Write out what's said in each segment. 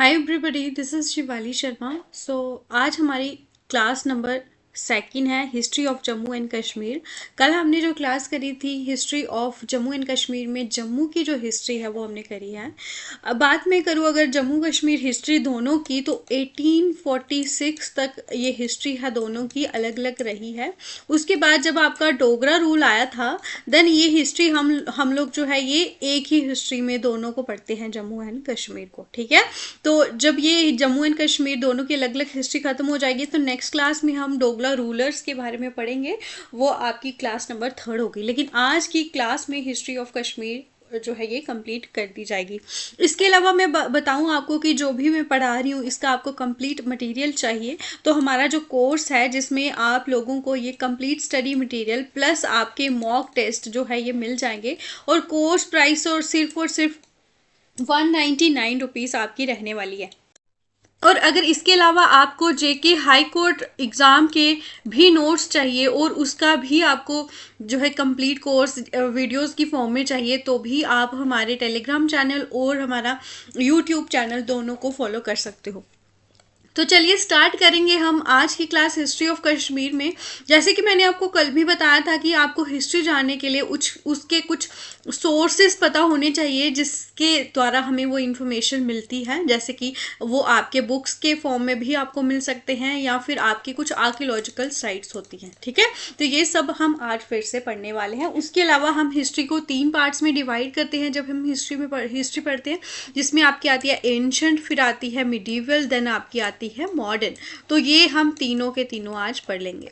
Hi everybody, this is Shivali Sharma. आज हमारी class number second है history of Jammu and Kashmir. कल हमने जो क्लास करी थी history of Jammu and Kashmir में जम्मू की जो हिस्ट्री है वो हमने करी है। अब बात मैं करूँ अगर जम्मू कश्मीर हिस्ट्री दोनों की, तो 1846 तक ये हिस्ट्री है दोनों की अलग अलग रही है। उसके बाद जब आपका डोगरा रूल आया था, देन ये हिस्ट्री हम लोग जो है ये एक ही हिस्ट्री में दोनों को पढ़ते हैं, जम्मू एंड कश्मीर को। ठीक है, तो जब ये जम्मू एंड कश्मीर दोनों की अलग अलग हिस्ट्री खत्म हो जाएगी तो नेक्स्ट क्लास में हम डोगरा रूलर्स के बारे में पढ़ेंगे। वो आपकी क्लास नंबर 3 होगी, लेकिन आज की क्लास में हिस्ट्री ऑफ कश्मीर जो है ये कंप्लीट कर दी जाएगी। इसके अलावा मैं बताऊं आपको कि जो भी मैं पढ़ा रही हूँ इसका आपको कंप्लीट मटेरियल चाहिए, तो हमारा जो कोर्स है जिसमें आप लोगों को ये कंप्लीट स्टडी मटेरियल प्लस आपके मॉक टेस्ट जो है ये मिल जाएंगे। और कोर्स प्राइस और सिर्फ 199 रुपीज़ आपकी रहने वाली है। और अगर इसके अलावा आपको जेके हाई कोर्ट एग्ज़ाम के भी नोट्स चाहिए और उसका भी आपको जो है कंप्लीट कोर्स वीडियोस की फॉर्म में चाहिए, तो भी आप हमारे टेलीग्राम चैनल और हमारा यूट्यूब चैनल दोनों को फॉलो कर सकते हो। तो चलिए स्टार्ट करेंगे हम आज की क्लास हिस्ट्री ऑफ कश्मीर में। जैसे कि मैंने आपको कल भी बताया था कि आपको हिस्ट्री जानने के लिए उसके कुछ सोर्सेस पता होने चाहिए जिसके द्वारा हमें वो इन्फॉर्मेशन मिलती है। जैसे कि वो आपके बुक्स के फॉर्म में भी आपको मिल सकते हैं या फिर आपकी कुछ आर्कियोलॉजिकल साइट्स होती हैं। ठीक है, तो ये सब हम आज फिर से पढ़ने वाले हैं। उसके अलावा हम हिस्ट्री को 3 पार्ट्स में डिवाइड करते हैं जब हम हिस्ट्री पढ़ते हैं, जिसमें आपकी आती है एंशंट, फिर आती है मिडीवल, देन आपकी आती है मॉडर्न। तो ये हम तीनों के तीनों आज पढ़ लेंगे।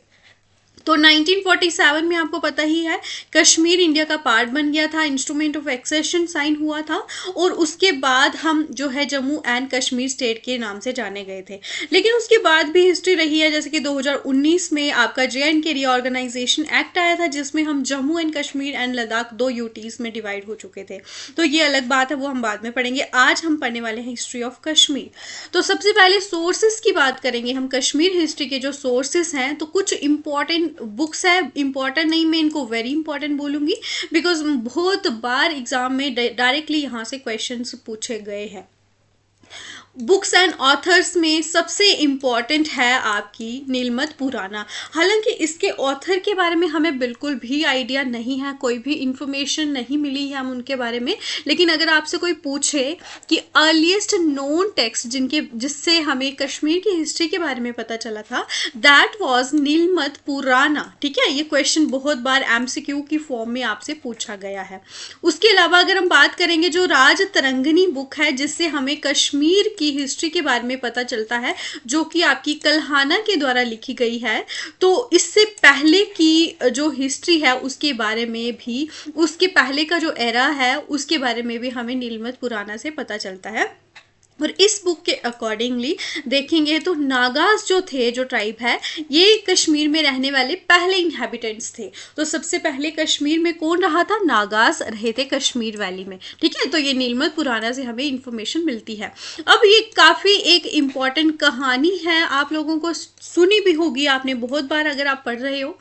तो 1947 में आपको पता ही है कश्मीर इंडिया का पार्ट बन गया था, इंस्ट्रूमेंट ऑफ एक्सेशन साइन हुआ था और उसके बाद हम जो है जम्मू एंड कश्मीर स्टेट के नाम से जाने गए थे। लेकिन उसके बाद भी हिस्ट्री रही है, जैसे कि 2019 में आपका JNK रीऑर्गेनाइजेशन एक्ट आया था जिसमें हम Jammu and Kashmir and Ladakh 2 UTs में डिवाइड हो चुके थे। तो ये अलग बात है, वो हम बाद में पढ़ेंगे। आज हम पढ़ने वाले हैं हिस्ट्री ऑफ कश्मीर। तो सबसे पहले सोर्सेस की बात करेंगे हम। कश्मीर हिस्ट्री के जो सोर्सेस हैं, तो कुछ इंपॉर्टेंट बुक्स है, इंपॉर्टेंट नहीं, मैं इनको वेरी इंपॉर्टेंट बोलूंगी बिकॉज बहुत बार एग्जाम में डायरेक्टली यहाँ से क्वेश्चंस पूछे गए हैं। बुक्स एंड ऑथर्स में सबसे इम्पॉर्टेंट है आपकी नीलमत पुराना। हालांकि इसके ऑथर के बारे में हमें बिल्कुल भी आइडिया नहीं है, कोई भी इंफॉर्मेशन नहीं मिली है हम उनके बारे में। लेकिन अगर आपसे कोई पूछे कि अर्लीस्ट नोन टेक्स्ट जिससे हमें कश्मीर की हिस्ट्री के बारे में पता चला था, दैट वाज नीलमत पुराना। ठीक है, ये क्वेश्चन बहुत बार MCQ की फॉर्म में आपसे पूछा गया है। उसके अलावा अगर हम बात करेंगे जो राज तरंगिणी बुक है जिससे हमें कश्मीर की हिस्ट्री के बारे में पता चलता है, जो कि आपकी कल्हाना के द्वारा लिखी गई है, तो इससे पहले की जो हिस्ट्री है उसके बारे में भी, उसके पहले का जो एरा है उसके बारे में भी हमें नीलमत पुराना से पता चलता है। और इस बुक के अकॉर्डिंगली देखेंगे तो नागाज जो थे, जो ट्राइब है, ये कश्मीर में रहने वाले पहले इंहैबिटेंट्स थे। तो सबसे पहले कश्मीर में कौन रहा था? नागाज रहे थे कश्मीर वैली में। ठीक है, तो ये नीलमत पुराना से हमें इंफॉर्मेशन मिलती है। अब ये काफ़ी एक इम्पॉर्टेंट कहानी है, आप लोगों को सुनी भी होगी आपने बहुत बार अगर आप पढ़ रहे हो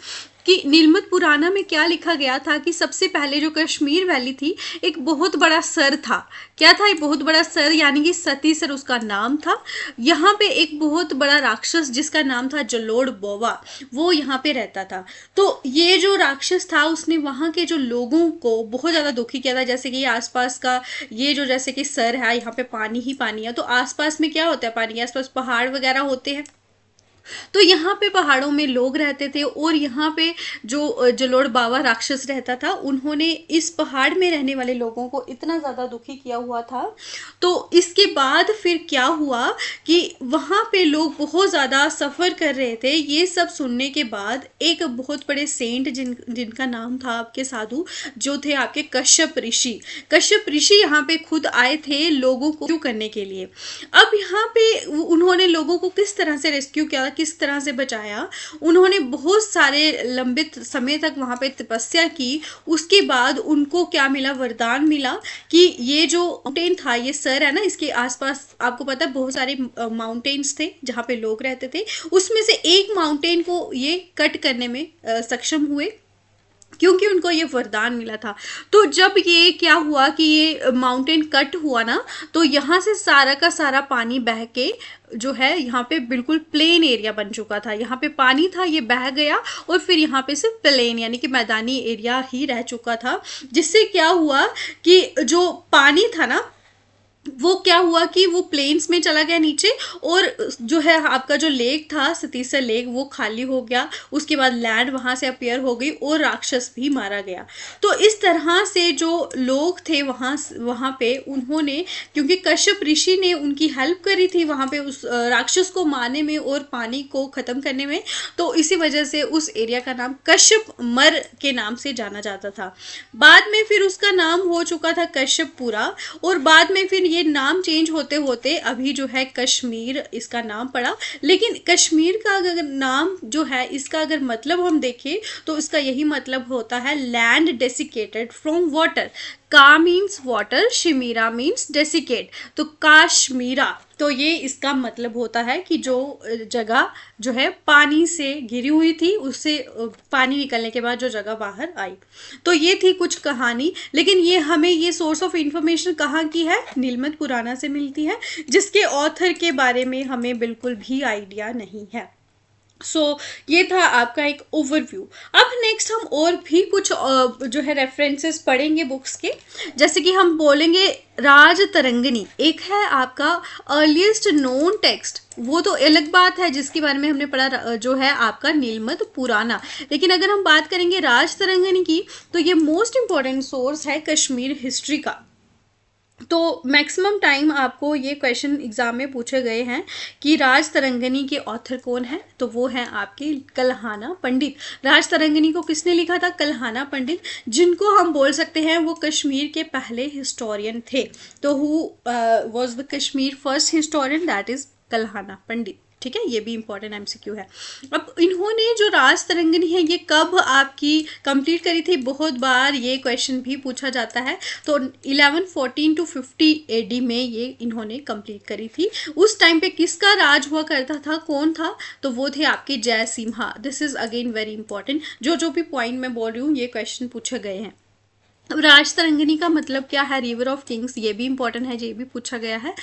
कि नीलमत पुराना में क्या लिखा गया था कि सबसे पहले जो कश्मीर वैली थी, एक बहुत बड़ा सर था। क्या था? एक बहुत बड़ा सर, यानी कि सती सर उसका नाम था। यहाँ पे एक बहुत बड़ा राक्षस जिसका नाम था जलोड़ बोवा, वो यहाँ पे रहता था। तो ये जो राक्षस था उसने वहाँ के जो लोगों को बहुत ज़्यादा दुखी किया था। जैसे कि आसपास का ये जो, जैसे कि सर है, यहाँ पे पानी ही पानी है, तो आसपास में क्या होता है? पानी के आसपास पहाड़ वगैरह होते हैं, तो यहाँ पे पहाड़ों में लोग रहते थे और यहाँ पे जो जलोड़ बाबा राक्षस रहता था, उन्होंने इस पहाड़ में रहने वाले लोगों को इतना ज़्यादा दुखी किया हुआ था। तो इसके बाद फिर क्या हुआ कि वहाँ पे लोग बहुत ज़्यादा सफ़र कर रहे थे। ये सब सुनने के बाद एक बहुत बड़े सेंट जिनका नाम था आपके साधु, जो थे आपके कश्यप ऋषि यहाँ पे खुद आए थे लोगों को रेस्क्यू करने के लिए। अब यहाँ पे उन्होंने लोगों को किस तरह से रेस्क्यू किया, किस तरह से बचाया? उन्होंने बहुत सारे लंबित समय तक वहाँ पे तपस्या की। उसके बाद उनको क्या मिला? वरदान मिला कि ये जो माउंटेन था, ये सर है ना, इसके आसपास आपको पता है बहुत सारे माउंटेन्स थे जहाँ पे लोग रहते थे। उसमें से एक माउंटेन को ये कट करने में सक्षम हुए। क्योंकि उनको ये वरदान मिला था। तो जब ये क्या हुआ कि ये माउंटेन कट हुआ ना, तो यहाँ से सारा का सारा पानी बह के जो है यहाँ पे बिल्कुल प्लेन एरिया बन चुका था। यहाँ पे पानी था, ये बह गया और फिर यहाँ पे सिर्फ प्लेन यानी कि मैदानी एरिया ही रह चुका था। जिससे क्या हुआ कि जो पानी था ना, वो क्या हुआ कि वो प्लेन्स में चला गया नीचे, और जो है आपका जो लेक था सतीसर लेक वो खाली हो गया। उसके बाद लैंड वहाँ से अपीयर हो गई और राक्षस भी मारा गया। तो इस तरह से जो लोग थे वहाँ पे, उन्होंने, क्योंकि कश्यप ऋषि ने उनकी हेल्प करी थी वहाँ पे उस राक्षस को मारने में और पानी को ख़त्म करने में, तो इसी वजह से उस एरिया का नाम कश्यप मर के नाम से जाना जाता था। बाद में फिर उसका नाम हो चुका था कश्यपपुरा, और बाद में फिर ये नाम चेंज होते होते अभी जो है कश्मीर इसका नाम पड़ा। लेकिन कश्मीर का अगर नाम जो है, इसका अगर मतलब हम देखें तो इसका यही मतलब होता है लैंड डेसिकेटेड फ्रॉम वाटर। का मीन्स वाटर, शिमीरा मीन्स डेसिकेट, तो काश्मीरा, तो ये इसका मतलब होता है कि जो जगह जो है पानी से घिरी हुई थी, उससे पानी निकलने के बाद जो जगह बाहर आई। तो ये थी कुछ कहानी, लेकिन ये हमें ये सोर्स ऑफ इंफॉर्मेशन कहाँ की है, नीलमत पुराना से मिलती है, जिसके ऑथर के बारे में हमें बिल्कुल भी आइडिया नहीं है। ये था आपका एक ओवरव्यू। अब नेक्स्ट हम और भी कुछ जो है रेफरेंसेस पढ़ेंगे बुक्स के। जैसे कि हम बोलेंगे राजतरंगिणी, एक है आपका अर्लीस्ट नोन टेक्स्ट, वो तो अलग बात है जिसके बारे में हमने पढ़ा, जो है आपका नीलमत पुराना। लेकिन अगर हम बात करेंगे राजतरंगिणी की, तो ये मोस्ट इंपॉर्टेंट सोर्स है कश्मीर हिस्ट्री का। तो मैक्सिमम टाइम आपको ये क्वेश्चन एग्जाम में पूछे गए हैं कि राजतरंगिणी के ऑथर कौन है, तो वो हैं आपके कल्हाना पंडित। राजतरंगिणी को किसने लिखा था, कल्हाना पंडित, जिनको हम बोल सकते हैं वो कश्मीर के पहले हिस्टोरियन थे। तो who was the Kashmir first historian, that is Kalhana Pandit. ठीक है, ये भी इंपॉर्टेंट एमसीक्यू है। अब इन्होंने जो राजतरंगिणी है ये कब आपकी कंप्लीट करी थी, बहुत बार ये क्वेश्चन भी पूछा जाता है। तो 1114 to 50 AD में ये इन्होंने कंप्लीट करी थी। उस टाइम पे किसका राज हुआ करता था, कौन था, तो वो थे आपके Jayasimha. This is again very important, जो भी पॉइंट मैं बोल रही हूँ ये क्वेश्चन पूछे गए हैं। अब राजतरंगिणी का मतलब क्या है, रिवर ऑफ किंग्स, ये भी इंपॉर्टेंट है, ये भी पूछा गया है।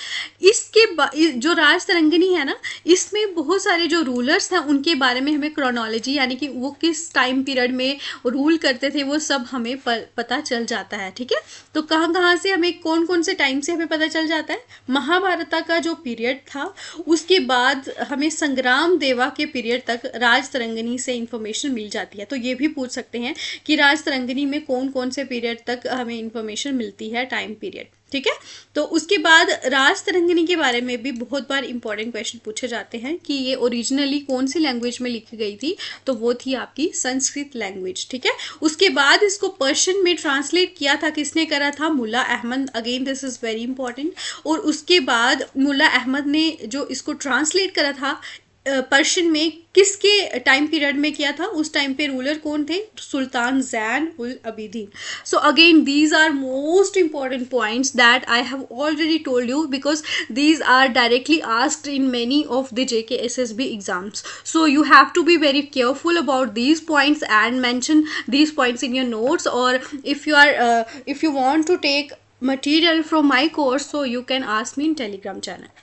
जो राजतरंगिणी है ना, इसमें बहुत सारे जो रूलर्स हैं उनके बारे में हमें क्रोनोलॉजी, यानी कि वो किस टाइम पीरियड में रूल करते थे, वो सब हमें पता चल जाता है। ठीक है, तो कहाँ कहाँ से हमें, कौन कौन से टाइम से हमें पता चल जाता है। महाभारत का जो पीरियड था, उसके बाद हमें संग्राम देवा के पीरियड तक राजतरंगिणी से इंफॉर्मेशन मिल जाती है। तो ये भी पूछ सकते हैं कि राजतरंगिणी में कौन कौन से पीरियड तक हमें इंफॉर्मेशन मिलती है, टाइम पीरियड। ठीक है, तो उसके बाद राजतरंगिणी के बारे में भी बहुत बार इंपॉर्टेंट क्वेश्चन पूछे जाते हैं कि ये ओरिजिनली कौन सी लैंग्वेज में लिखी गई थी, तो वो थी आपकी संस्कृत लैंग्वेज। ठीक है, उसके बाद इसको पर्शियन में ट्रांसलेट किया था, किसने करा था, Mulla Ahmad. Again this is very important. और उसके बाद मुल्ला अहमद ने जो इसको ट्रांसलेट करा था पर्शियन में, किसके टाइम पीरियड में किया था, उस टाइम पे रूलर कौन थे, Sultan Zain ul Abidin. So again these are most important points that I have already told you, because these are directly asked in many of the JKSSB exams. So you have to be very careful about these points and mention these points in your notes, or if you want to take material from my course, so you can ask me in Telegram channel.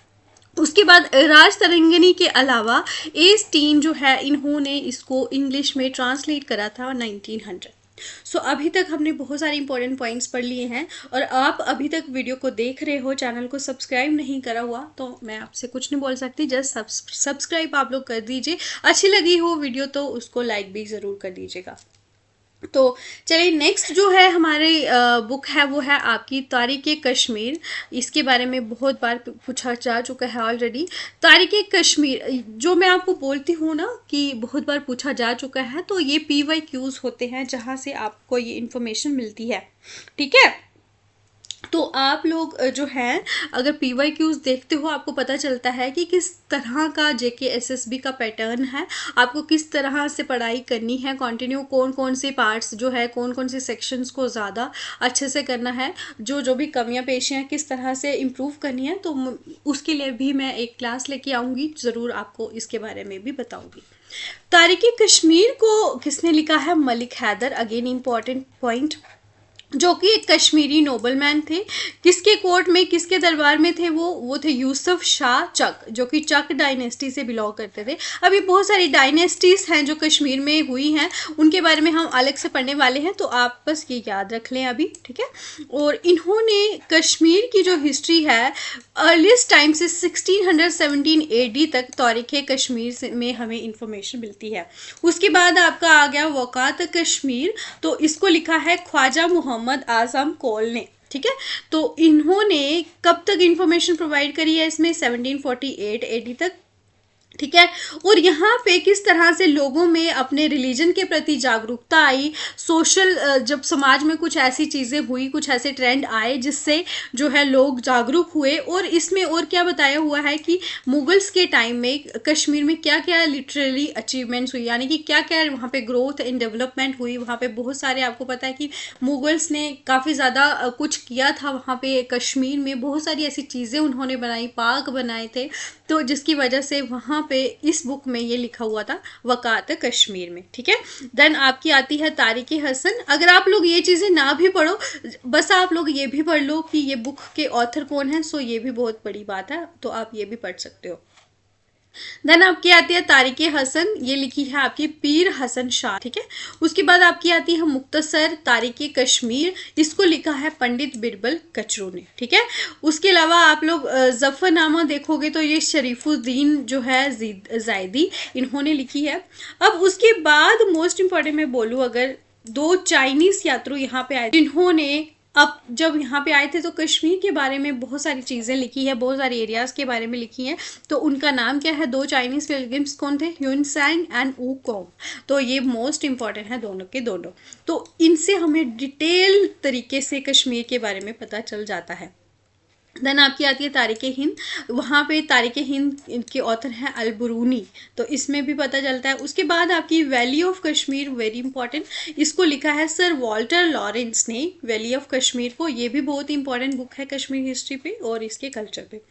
उसके बाद राजतरंगिणी के अलावा एस्टीन जो है, इन्होंने इसको English में translate करा था 1900। सो अभी तक हमने बहुत सारे इंपॉर्टेंट पॉइंट्स पढ़ लिए हैं, और आप अभी तक वीडियो को देख रहे हो, चैनल को सब्सक्राइब नहीं करा हुआ, तो मैं आपसे कुछ नहीं बोल सकती, जस्ट सब्सक्राइब आप लोग कर दीजिए। अच्छी लगी हो वीडियो तो उसको लाइक भी ज़रूर कर दीजिएगा। तो चलिए नेक्स्ट जो है हमारी बुक है वो है आपकी तारीख़ कश्मीर। इसके बारे में बहुत बार पूछा जा चुका है ऑलरेडी। तारीख़ कश्मीर जो मैं आपको बोलती हूँ ना कि बहुत बार पूछा जा चुका है, तो ये PYQs होते हैं जहाँ से आपको ये इन्फॉर्मेशन मिलती है। ठीक है, तो आप लोग जो हैं अगर PYQs देखते हो, आपको पता चलता है कि किस तरह का JKSSB का पैटर्न है, आपको किस तरह से पढ़ाई करनी है कंटिन्यू, कौन कौन से पार्ट्स जो है, कौन कौन से सेक्शंस को ज़्यादा अच्छे से करना है, जो भी कमियां पेशियां किस तरह से इम्प्रूव करनी है, तो उसके लिए भी मैं एक क्लास लेके आऊँगी, ज़रूर आपको इसके बारे में भी बताऊँगी। तारीख़ कश्मीर को किसने लिखा है? Malik Haidar, again important point, जो कि एक कश्मीरी नोबलमैन थे। किसके कोर्ट में, किसके दरबार में थे वो थे यूसुफ शाह चक, जो कि चक डायनेस्टी से बिलोंग करते थे। अभी बहुत सारी डायनेस्टीज़ हैं जो कश्मीर में हुई हैं, उनके बारे में हम अलग से पढ़ने वाले हैं, तो आप बस ये याद रख लें अभी, ठीक है। और इन्होंने कश्मीर की जो हिस्ट्री है अर्लीस्ट टाइम से 1617 AD तक तारीख़ कश्मीर में हमें इंफॉर्मेशन मिलती है। उसके बाद आपका आ गया वक़ात कश्मीर, तो इसको लिखा है ख्वाजा मोहम्मद आज़म कोल ने, ठीक है। तो इन्होंने कब तक इंफॉर्मेशन प्रोवाइड करी है इसमें? 1748 AD तक, ठीक है। और यहाँ पे किस तरह से लोगों में अपने रिलीजन के प्रति जागरूकता आई, सोशल जब समाज में कुछ ऐसी चीज़ें हुई, कुछ ऐसे ट्रेंड आए जिससे जो है लोग जागरूक हुए। और इसमें और क्या बताया हुआ है कि मुगल्स के टाइम में कश्मीर में क्या क्या लिटरली अचीवमेंट्स हुई, यानी कि क्या क्या वहाँ पे ग्रोथ एंड डेवलपमेंट हुई। वहाँ पे बहुत सारे, आपको पता है कि मुगल्स ने काफ़ी ज़्यादा कुछ किया था वहाँ पे कश्मीर में, बहुत सारी ऐसी चीज़ें उन्होंने बनाई, पार्क बनाए थे, तो जिसकी वजह से वहाँ पे इस बुक में ये लिखा हुआ था वक़ात कश्मीर में, ठीक है। देन आपकी आती है तारीख़ हसन। अगर आप लोग ये चीज़ें ना भी पढ़ो, बस आप लोग ये भी पढ़ लो कि ये बुक के ऑथर कौन है, सो ये भी बहुत बड़ी बात है, तो आप ये भी पढ़ सकते हो। देन आपकी आती है तारीख़ हसन, ये लिखी है आपकी पीर हसन शाह, ठीक है। उसके बाद आपकी आती है मुख्तसर तारीख़ कश्मीर, इसको लिखा है पंडित बिरबल कचरू ने, ठीक है। उसके अलावा आप लोग जफ़रनामा देखोगे तो ये शरीफुद्दीन जो है ज़ायदी, इन्होंने लिखी है। अब उसके बाद मोस्ट इंपॉर्टेंट मैं बोलूँ, अगर 2 चाइनीज़ यात्रु यहाँ पे आए जिन्होंने अब जब यहाँ पे आए थे तो कश्मीर के बारे में बहुत सारी चीज़ें लिखी है, बहुत सारे एरियाज़ के बारे में लिखी हैं, तो उनका नाम क्या है? 2 चाइनीज़ पिलग्रिम्स कौन थे? ह्यूनसैंग एंड वू कॉन्ग। तो ये मोस्ट इंपॉर्टेंट है दोनों के दोनों, तो इनसे हमें डिटेल तरीके से कश्मीर के बारे में पता चल जाता है। देन आपकी आती है तारीख़ हिंद, वहाँ पे तारीख़ हिंद के ऑथर हैं अल-बुरूनी, तो इसमें भी पता चलता है। उसके बाद आपकी valley of Kashmir, very important, इसको लिखा है सर वॉल्टर लॉरेंस ने, वैली ऑफ कश्मीर को। ये भी बहुत इंपॉर्टेंट बुक है कश्मीर हिस्ट्री पे और इसके कल्चर पे।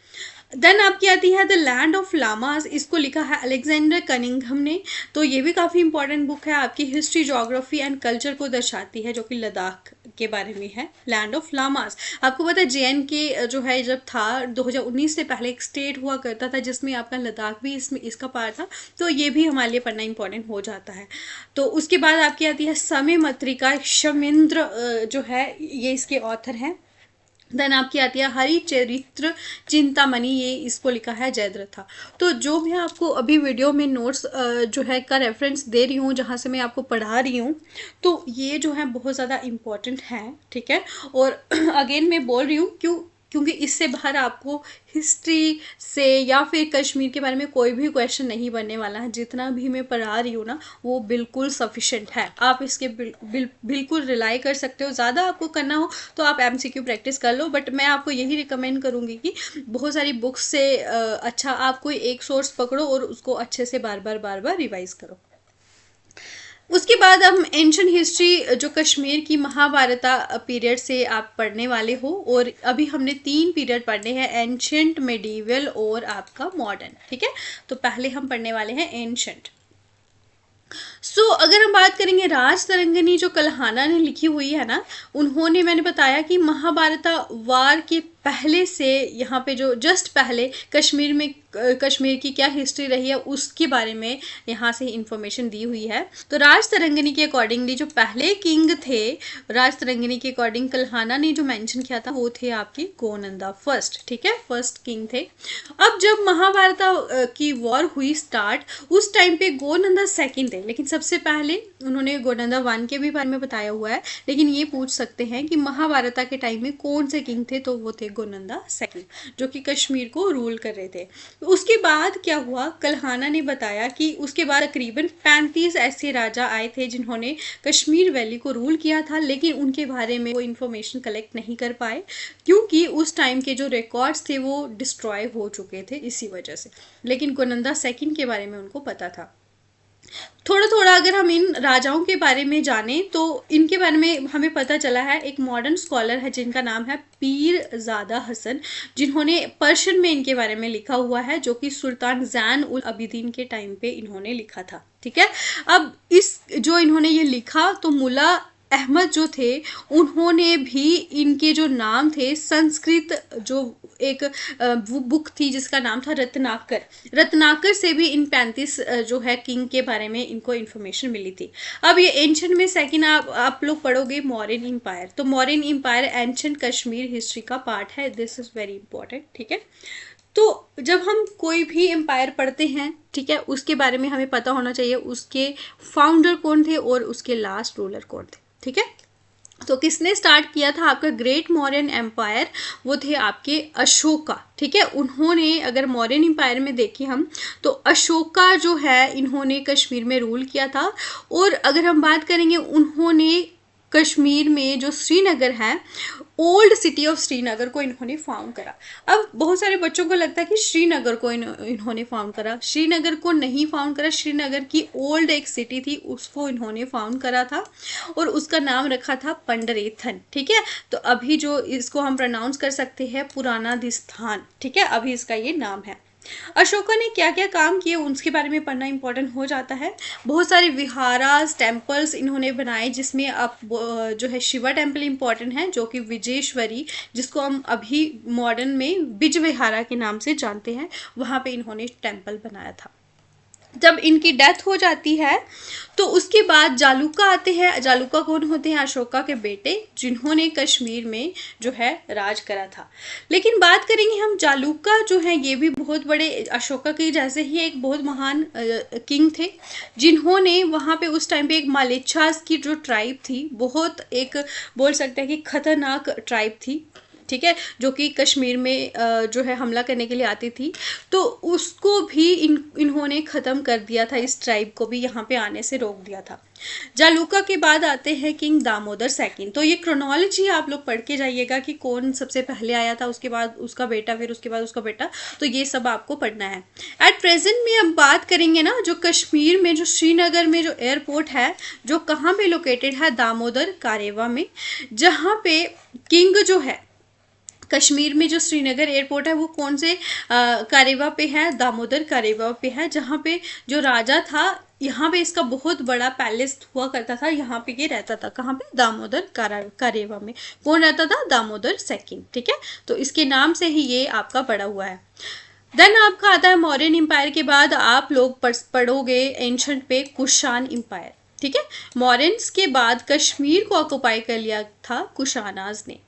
देन आपकी आती है द लैंड ऑफ लामाज, इसको लिखा है अलेक्जेंडर कनिंघम ने, तो ये भी काफ़ी इंपॉर्टेंट बुक है, आपकी हिस्ट्री, जोग्राफी एंड कल्चर को दर्शाती है, जो कि लद्दाख के बारे में है। लैंड ऑफ लामाज, आपको पता है JNK जो है जब था 2019 से पहले एक स्टेट हुआ करता था जिसमें आपका लद्दाख भी इसमें इसका पार्ट था, तो ये भी हमारे लिए पढ़ना इंपॉर्टेंट हो जाता है। तो उसके बाद आपकी आती है समय मत्रिका, शमिंद्र जो है ये इसके ऑथर हैं। देन आपकी आती है हरिचरित्र चिंतामणि, ये इसको लिखा है जयद्रथा। तो जो मैं आपको अभी वीडियो में नोट्स जो है का रेफरेंस दे रही हूँ, जहाँ से मैं आपको पढ़ा रही हूँ, तो ये जो है बहुत ज़्यादा इम्पॉर्टेंट है, ठीक है। और अगेन मैं बोल रही हूँ क्योंकि इससे बाहर आपको हिस्ट्री से या फिर कश्मीर के बारे में कोई भी क्वेश्चन नहीं बनने वाला है। जितना भी मैं पढ़ा रही हूँ ना, वो बिल्कुल सफिशेंट है, आप इसके बिल्कुल रिलाई कर सकते हो। ज़्यादा आपको करना हो तो आप MCQ प्रैक्टिस कर लो, बट मैं आपको यही रिकमेंड करूँगी कि बहुत सारी बुक्स से अच्छा आप कोई एक सोर्स पकड़ो और उसको अच्छे से बार बार रिवाइज करो। उसके बाद हम एंशिएंट हिस्ट्री जो कश्मीर की महाभारता पीरियड से आप पढ़ने वाले हो, और अभी हमने 3 पीरियड पढ़ने हैं, एंशिएंट, मेडिवल और आपका मॉडर्न, ठीक है। तो पहले हम पढ़ने वाले हैं एंशिएंट। अगर हम बात करेंगे राज तरंगिणी जो कल्हाना ने लिखी हुई है ना, उन्होंने, मैंने बताया कि महाभारता वार के पहले से यहाँ पे जो जस्ट पहले कश्मीर की क्या हिस्ट्री रही है उसके बारे में यहाँ से इंफॉर्मेशन दी हुई है। तो राज तरंगिणी के अकॉर्डिंगली जो पहले किंग थे, राज तरंगिणी के अकॉर्डिंग कल्हाना ने जो मेंशन किया था वो थे आपके गोनंदा फर्स्ट, ठीक है, फर्स्ट किंग थे। अब जब महाभारता की वॉर हुई स्टार्ट, उस टाइम पे गोनंदा सेकंड थे, लेकिन सबसे पहले उन्होंने गोनंदा 1 के भी बारे में बताया हुआ है। लेकिन ये पूछ सकते हैं कि महाभारता के टाइम में कौन से किंग थे, तो वो थे गोनंदा सेकंड, जो कि कश्मीर को रूल कर रहे थे। उसके बाद क्या हुआ, कल्हाना ने बताया कि उसके बाद तकरीबन 35 ऐसे राजा आए थे जिन्होंने कश्मीर वैली को रूल किया था, लेकिन उनके बारे में वो इन्फॉर्मेशन कलेक्ट नहीं कर पाए क्योंकि उस टाइम के जो रिकॉर्ड्स थे वो डिस्ट्रॉय हो चुके थे इसी वजह से। लेकिन गोनंदा सेकंड के बारे में उनको पता था। थोड़ा थोड़ा अगर हम इन राजाओं के बारे में जानें तो इनके बारे में हमें पता चला है। एक मॉडर्न स्कॉलर है जिनका नाम है पीरजादा हसन, जिन्होंने पर्शियन में इनके बारे में लिखा हुआ है, जो कि सुल्तान ज़ैन उल अबिदीन के टाइम पे इन्होंने लिखा था। ठीक है। अब इस जो इन्होंने ये लिखा तो मुल्ला अहमद जो थे उन्होंने भी इनके जो नाम थे संस्कृत जो एक बुक थी जिसका नाम था रत्नाकर से भी इन 35 जो है किंग के बारे में इनको इन्फॉर्मेशन मिली थी। अब ये एंशंट में सेकंड आप लोग पढ़ोगे मौर्यन इंपायर, तो Mauryan empire ancient Kashmir history का पार्ट है, दिस इज वेरी इंपॉर्टेंट। ठीक है, तो जब हम कोई भी एम्पायर पढ़ते हैं, ठीक है, उसके बारे में हमें पता होना चाहिए उसके फाउंडर कौन थे और उसके लास्ट रूलर कौन थे। ठीक है, तो किसने स्टार्ट किया था आपका ग्रेट मौर्यन एम्पायर, वो थे आपके अशोका। ठीक है, उन्होंने अगर मौर्यन एम्पायर में देखें हम तो अशोका जो है इन्होंने कश्मीर में रूल किया था। और अगर हम बात करेंगे उन्होंने कश्मीर में जो श्रीनगर है, ओल्ड सिटी ऑफ श्रीनगर को इन्होंने फाउंड करा। अब बहुत सारे बच्चों को लगता है कि श्रीनगर को इन्होंने फाउंड करा, श्रीनगर को नहीं फाउंड करा, श्रीनगर की ओल्ड एक सिटी थी उसको इन्होंने फाउंड करा था और उसका नाम रखा था पंडरेथन। ठीक है, तो अभी जो इसको हम प्रोनाउंस कर सकते हैं पुराना दिस्थान। ठीक है, अभी इसका ये नाम है। अशोका ने क्या क्या काम किए उसके बारे में पढ़ना इंपॉर्टेंट हो जाता है। बहुत सारे विहारास टेम्पल्स इन्होंने बनाए जिसमें अब जो है शिवा टेम्पल इंपॉर्टेंट है जो कि विजेश्वरी, जिसको हम अभी मॉडर्न में बिजविहारा के नाम से जानते हैं, वहाँ पे इन्होंने टेम्पल बनाया था। जब इनकी डेथ हो जाती है तो उसके बाद जालूका आते हैं। जालूका कौन होते हैं? अशोका के बेटे जिन्होंने कश्मीर में जो है राज करा था। लेकिन बात करेंगे हम जालूका जो है ये भी बहुत बड़े अशोका के जैसे ही एक बहुत महान किंग थे जिन्होंने वहाँ पे उस टाइम पे एक मालेच्छास की जो ट्राइब थी, बहुत एक बोल सकते हैं कि खतरनाक ट्राइब थी। ठीक है, जो कि कश्मीर में जो है हमला करने के लिए आती थी, तो उसको भी इन्होंने ख़त्म कर दिया था, इस ट्राइब को भी यहाँ पे आने से रोक दिया था। जालूका के बाद आते हैं किंग दामोदर सेकंड। तो ये क्रोनोलॉजी आप लोग पढ़ के जाइएगा कि कौन सबसे पहले आया था, उसके बाद उसका बेटा, फिर उसके बाद उसका बेटा, तो ये सब आपको पढ़ना है। एट प्रेजेंट में हम बात करेंगे ना, जो कश्मीर में जो श्रीनगर में जो एयरपोर्ट है जो कहाँ पे लोकेटेड है, दामोदर कारेवा में, जहाँ पे किंग जो है कश्मीर में जो श्रीनगर एयरपोर्ट है वो कौन से कारेवा पे है, दामोदर कारेवा पे है, जहाँ पे जो राजा था यहाँ पे इसका बहुत बड़ा पैलेस हुआ करता था, यहाँ पे ये रहता था। कहाँ पे? दामोदर कारेवा में। कौन रहता था? दामोदर सेकंड। ठीक है, तो इसके नाम से ही ये आपका पड़ा हुआ है। देन आपका आता है मौर्यन एम्पायर के बाद आप लोग पढ़ोगे एंशंट पे कुशान एम्पायर। ठीक है, मौर्यंस के बाद कश्मीर को ऑक्युपाई कर लिया था कुशानाज ने।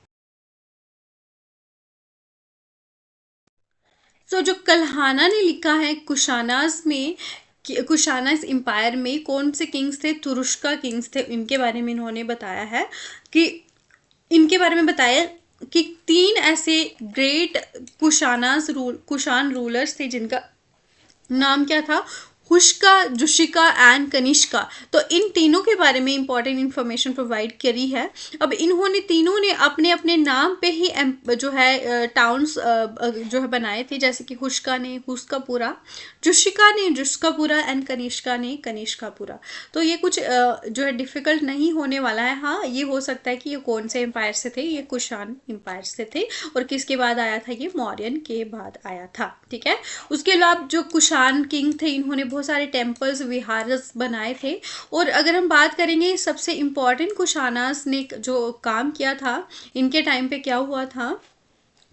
तो जो कल्हाना ने लिखा है कुशानास में, कुशानास एम्पायर में कौन से किंग्स थे? तुरुष्का किंग्स थे। इनके बारे में इन्होंने बताया है कि इनके बारे में बताया कि 3 ऐसे ग्रेट कुशान रूलर्स थे जिनका नाम क्या था? हुश्का, जुशिका एंड कनिष्का। तो इन तीनों के बारे में इंपॉर्टेंट इंफॉर्मेशन प्रोवाइड करी है। अब इन्होंने तीनों ने अपने अपने नाम पे ही जो है टाउन्स जो है बनाए थे, जैसे कि हुश्का ने हुस्कापुरा, जुशिका ने जुस्कापुरा एंड कनिष्का ने कनिष्कापुरा। तो ये कुछ जो है डिफिकल्ट नहीं होने वाला है। हाँ, ये हो सकता है कि ये कौन से एम्पायर से थे? ये कुशान एम्पायर से थे। और किसके बाद आया था? ये मौर्यन के बाद आया था। ठीक है, उसके अलावा जो कुशान किंग थे इन्होंने बहुत सारे टेम्पल्स विहारस बनाए थे। और अगर हम बात करेंगे सबसे इम्पॉर्टेंट कुशानास ने जो काम किया था, इनके टाइम पे क्या हुआ था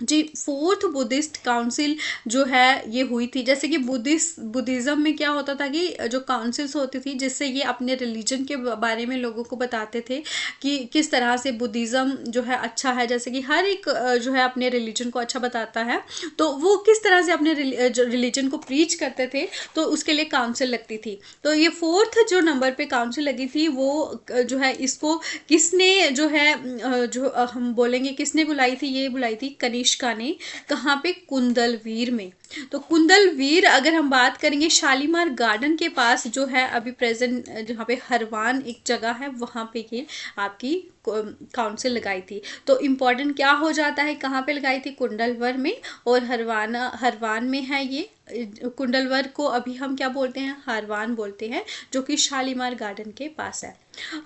जी, 4th बुद्धिस्ट काउंसिल जो है ये हुई थी। जैसे कि बुद्धिज़्म में क्या होता था कि जो काउंसिल्स होती थी जिससे ये अपने रिलीजन के बारे में लोगों को बताते थे कि किस तरह से बुद्धिज़्म जो है अच्छा है। जैसे कि हर एक जो है अपने रिलीजन को अच्छा बताता है, तो वो किस तरह से अपने रिलीजन को प्रीच करते थे, तो उसके लिए काउंसिल लगती थी। तो ये 4th जो नंबर पे काउंसिल लगी थी वो जो है इसको किसने जो है जो हम बोलेंगे किसने बुलाई थी? ये बुलाई थी कनिष्का ने। कहाँ पे? कुंदलवीर में। तो कुंदलवीर अगर हम बात करेंगे शालीमार गार्डन के पास जो है अभी प्रेजेंट, जहाँ पे हरवान एक जगह है, वहाँ पे ये आपकी काउंसिल लगाई थी। तो इम्पोर्टेंट क्या हो जाता है? कहाँ पे लगाई थी? कुंडलवर में। और हरवान में है ये। कुंडलवर को अभी हम क्या बोलते हैं? हरवान बोलते हैं, जो कि शालीमार गार्डन के पास है।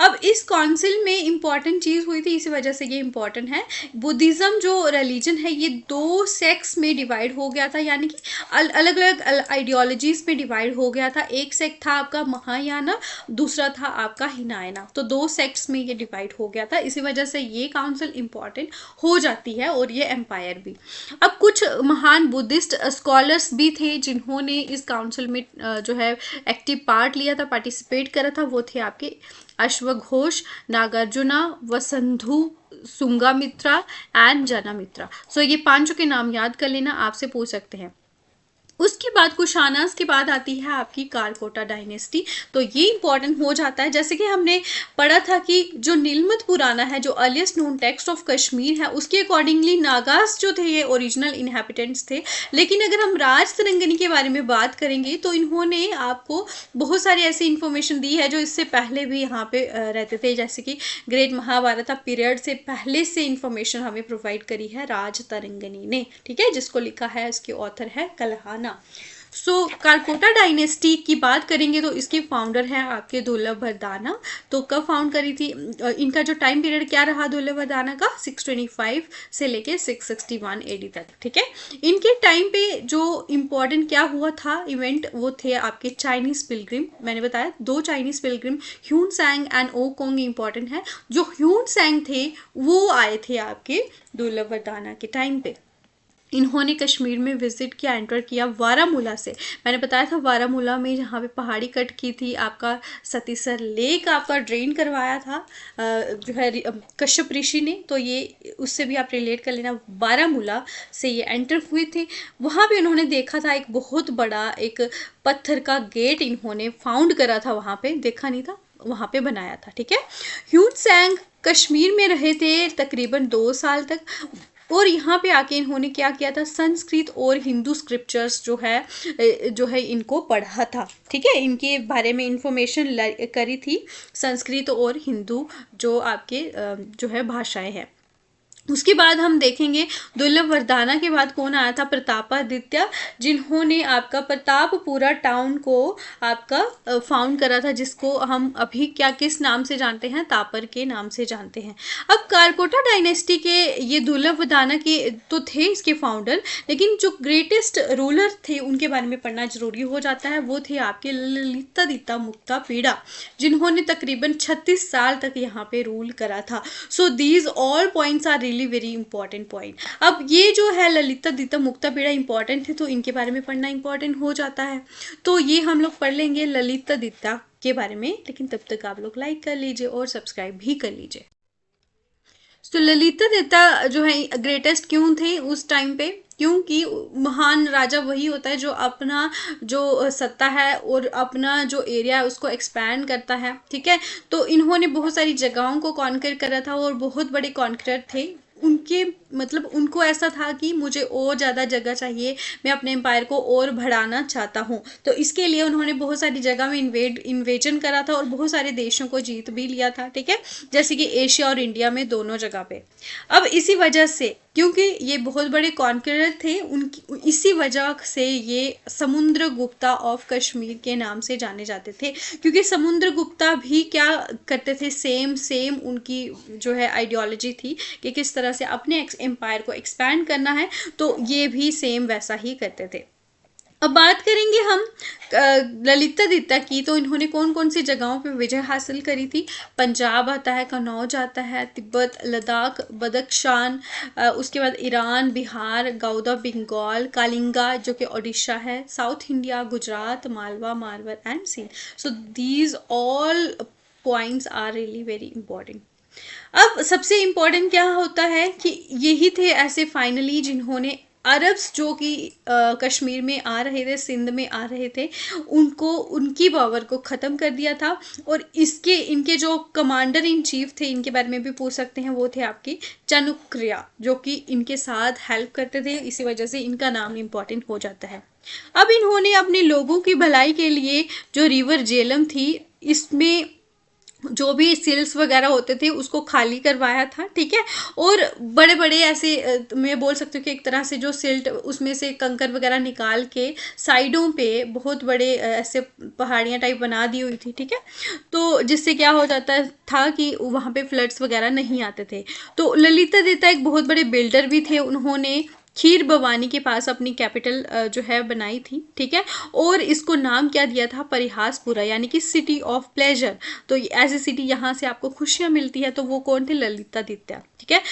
अब इस काउंसिल में इंपॉर्टेंट चीज हुई थी, इसी वजह से ये इंपॉर्टेंट है। बुद्धिज्म जो रिलीजन है ये 2 सेक्ट्स में डिवाइड हो गया था, यानी कि अलग अलग आइडियोलॉजीज में डिवाइड हो गया था। एक सेक्ट था आपका महायाना, दूसरा था आपका हिनायना, तो 2 सेक्ट्स में ये डिवाइड हो गया था। इसी वजह से ये काउंसिल इंपॉर्टेंट हो जाती है, और ये एम्पायर भी। अब कुछ महान बुद्धिस्ट स्कॉलर्स भी थे जिन्होंने इस काउंसिल में जो है एक्टिव पार्ट लिया था, पार्टिसिपेट करा था। वो थे आपके अश्वघोष, नागार्जुना, वसंधु, सुंगामित्रा एंड जनामित्रा। सो ये 5 के नाम याद कर लेना, आपसे पूछ सकते हैं। उसके बाद कुशानास के बाद आती है आपकी कारकोटा डायनेस्टी। तो ये इंपॉर्टेंट हो जाता है, जैसे कि हमने पढ़ा था कि जो नीलमत पुराना है, जो earliest known text of Kashmir है, उसके अकॉर्डिंगली नागास जो थे ये ओरिजिनल इनहेबिटेंट्स थे। लेकिन अगर हम राज तरंगनी के बारे में बात करेंगे तो इन्होंने आपको बहुत सारी ऐसी इंफॉर्मेशन दी है जो इससे पहले भी यहाँ पे रहते थे, जैसे कि ग्रेट महाभारत पीरियड से पहले से इंफॉर्मेशन हमें प्रोवाइड करी है राज तरंगनी ने, ठीक है, जिसको लिखा है, इसके ऑथर है कल्हाना। सो कारकोटा डायनेस्टी की बात करेंगे तो इसके फाउंडर हैं आपके दुर्लभवर्दाना। तो कब फाउंड करी थी, इनका जो टाइम पीरियड क्या रहा दुर्लभवर्दाना का, 625 से लेके 661 एडी तक, ठीक है। इनके टाइम पे जो इम्पोर्टेंट क्या हुआ था इवेंट, वो थे आपके चाइनीज पिलग्रिम। मैंने बताया 2 Chinese pilgrim Hiuen Tsang and Ou Kong important है। जो ह्यून सैंग थे वो आए थे आपके दुर्लभवर्दाना के टाइम पे। इन्होंने कश्मीर में विजिट किया, एंटर किया बारामूला से। मैंने बताया था बारामूला में जहाँ पे पहाड़ी कट की थी, आपका सतीसर लेक आपका ड्रेन करवाया था जो है कश्यप ऋषि ने, तो ये उससे भी आप रिलेट कर लेना। बारामूला से ये एंटर हुए थे, वहाँ पे उन्होंने देखा था एक बहुत बड़ा एक पत्थर का गेट इन्होंने फाउंड करा था, वहाँ पे देखा नहीं था, वहाँ पे बनाया था, ठीक है। ह्यून सैंग कश्मीर में रहे थे तकरीबन 2 साल तक, और यहाँ पे आके इन्होंने क्या किया था, संस्कृत और हिंदू स्क्रिप्चर्स जो है इनको पढ़ा था, ठीक है। इनके बारे में इंफॉर्मेशन करी थी, संस्कृत और हिंदू जो आपके जो है भाषाएं हैं। उसके बाद हम देखेंगे दुर्लभवर्दाना के बाद कौन आया था, प्रतापादित्य, जिन्होंने आपका प्रतापपुरा टाउन को आपका फाउंड करा था, जिसको हम अभी क्या किस नाम से जानते हैं, तापर के नाम से जानते हैं। अब कारकोटा डायनेस्टी के ये दुर्लभवर्दाना के तो थे इसके फाउंडर, लेकिन जो ग्रेटेस्ट रूलर थे उनके बारे में पढ़ना जरूरी हो जाता है। वो थे आपके ललितादित्य मुक्तापीड़ा, जिन्होंने तकरीबन 36 साल तक यहाँ पे रूल करा था। So these all points are very important point. अब ये जो है ललितादित्य मुक्तापीड़ा इंपॉर्टेंट है, तो इनके बारे में पढ़ना इंपॉर्टेंट हो जाता है। तो ये हम लोग पढ़ लेंगे ललितादित्य के बारे में, लेकिन तब तक आप लोग लाइक कर लीजिए और सब्सक्राइब भी कर लीजिए। तो ललितादित्य जो है ग्रेटेस्ट क्यों थे उस टाइम पे, क्योंकि महान राजा वही होता है जो अपना जो सत्ता है और अपना जो एरिया है उसको एक्सपैंड करता है, ठीक है। तो इन्होंने बहुत सारी जगहों को कॉन्कर करा था और बहुत बड़े कॉन्करर थे। उनके मतलब उनको ऐसा था कि मुझे और ज़्यादा जगह चाहिए, मैं अपने एम्पायर को और बढ़ाना चाहता हूँ। तो इसके लिए उन्होंने बहुत सारी जगह में इन्वेजन करा था और बहुत सारे देशों को जीत भी लिया था, ठीक है, जैसे कि एशिया और इंडिया में दोनों जगह पे। अब इसी वजह से, क्योंकि ये बहुत बड़े कॉन्करर थे, उनकी इसी वजह से ये समुद्रगुप्ता ऑफ कश्मीर के नाम से जाने जाते थे, क्योंकि समुद्रगुप्ता भी क्या करते थे, सेम उनकी जो है आइडियोलॉजी थी कि किस तरह से अपने एम्पायर को एक्सपैंड करना है, तो ये भी सेम वैसा ही करते थे। अब बात करेंगे हम ललितादित्य की, तो इन्होंने कौन कौन सी जगहों पे विजय हासिल करी थी। पंजाब आता है, कन्नौज आता है, तिब्बत, लद्दाख, बदख्शान, उसके बाद ईरान, बिहार, गौदा, बंगाल, कालिंगा जो कि ओडिशा है, South India, Gujarat, Malwa, Marwar and Sindh. So these all points are really very important. अब सबसे इम्पोर्टेंट क्या होता है कि यही थे ऐसे फाइनली जिन्होंने अरब्स जो कि कश्मीर में आ रहे थे, सिंध में आ रहे थे, उनको उनकी पावर को ख़त्म कर दिया था। और इनके जो कमांडर इन चीफ थे, इनके बारे में भी पूछ सकते हैं, वो थे आपके चाणक्य, जो कि इनके साथ हेल्प करते थे, इसी वजह से इनका नाम इम्पोर्टेंट हो जाता है। अब इन्होंने अपने लोगों की भलाई के लिए जो रिवर झेलम थी, इसमें जो भी सिल्स वगैरह होते थे उसको खाली करवाया था, ठीक है। और बड़े बड़े ऐसे मैं बोल सकती हूँ कि एक तरह से जो सिल्ट उसमें से कंकर वगैरह निकाल के साइडों पे बहुत बड़े ऐसे पहाड़ियाँ टाइप बना दी हुई थी, ठीक है। तो जिससे क्या हो जाता था कि वहाँ पे फ्लड्स वगैरह नहीं आते थे। तो ललितादित्य एक बहुत बड़े बिल्डर भी थे, उन्होंने खीर भवानी के पास अपनी कैपिटल जो है बनाई थी, ठीक है। और इसको नाम क्या दिया था, परिहासपुरा, यानी कि सिटी ऑफ प्लेजर। तो ऐसी सिटी, यहाँ से आपको खुशियाँ मिलती है, तो वो कौन थे, ललितादित्य, ठीक है।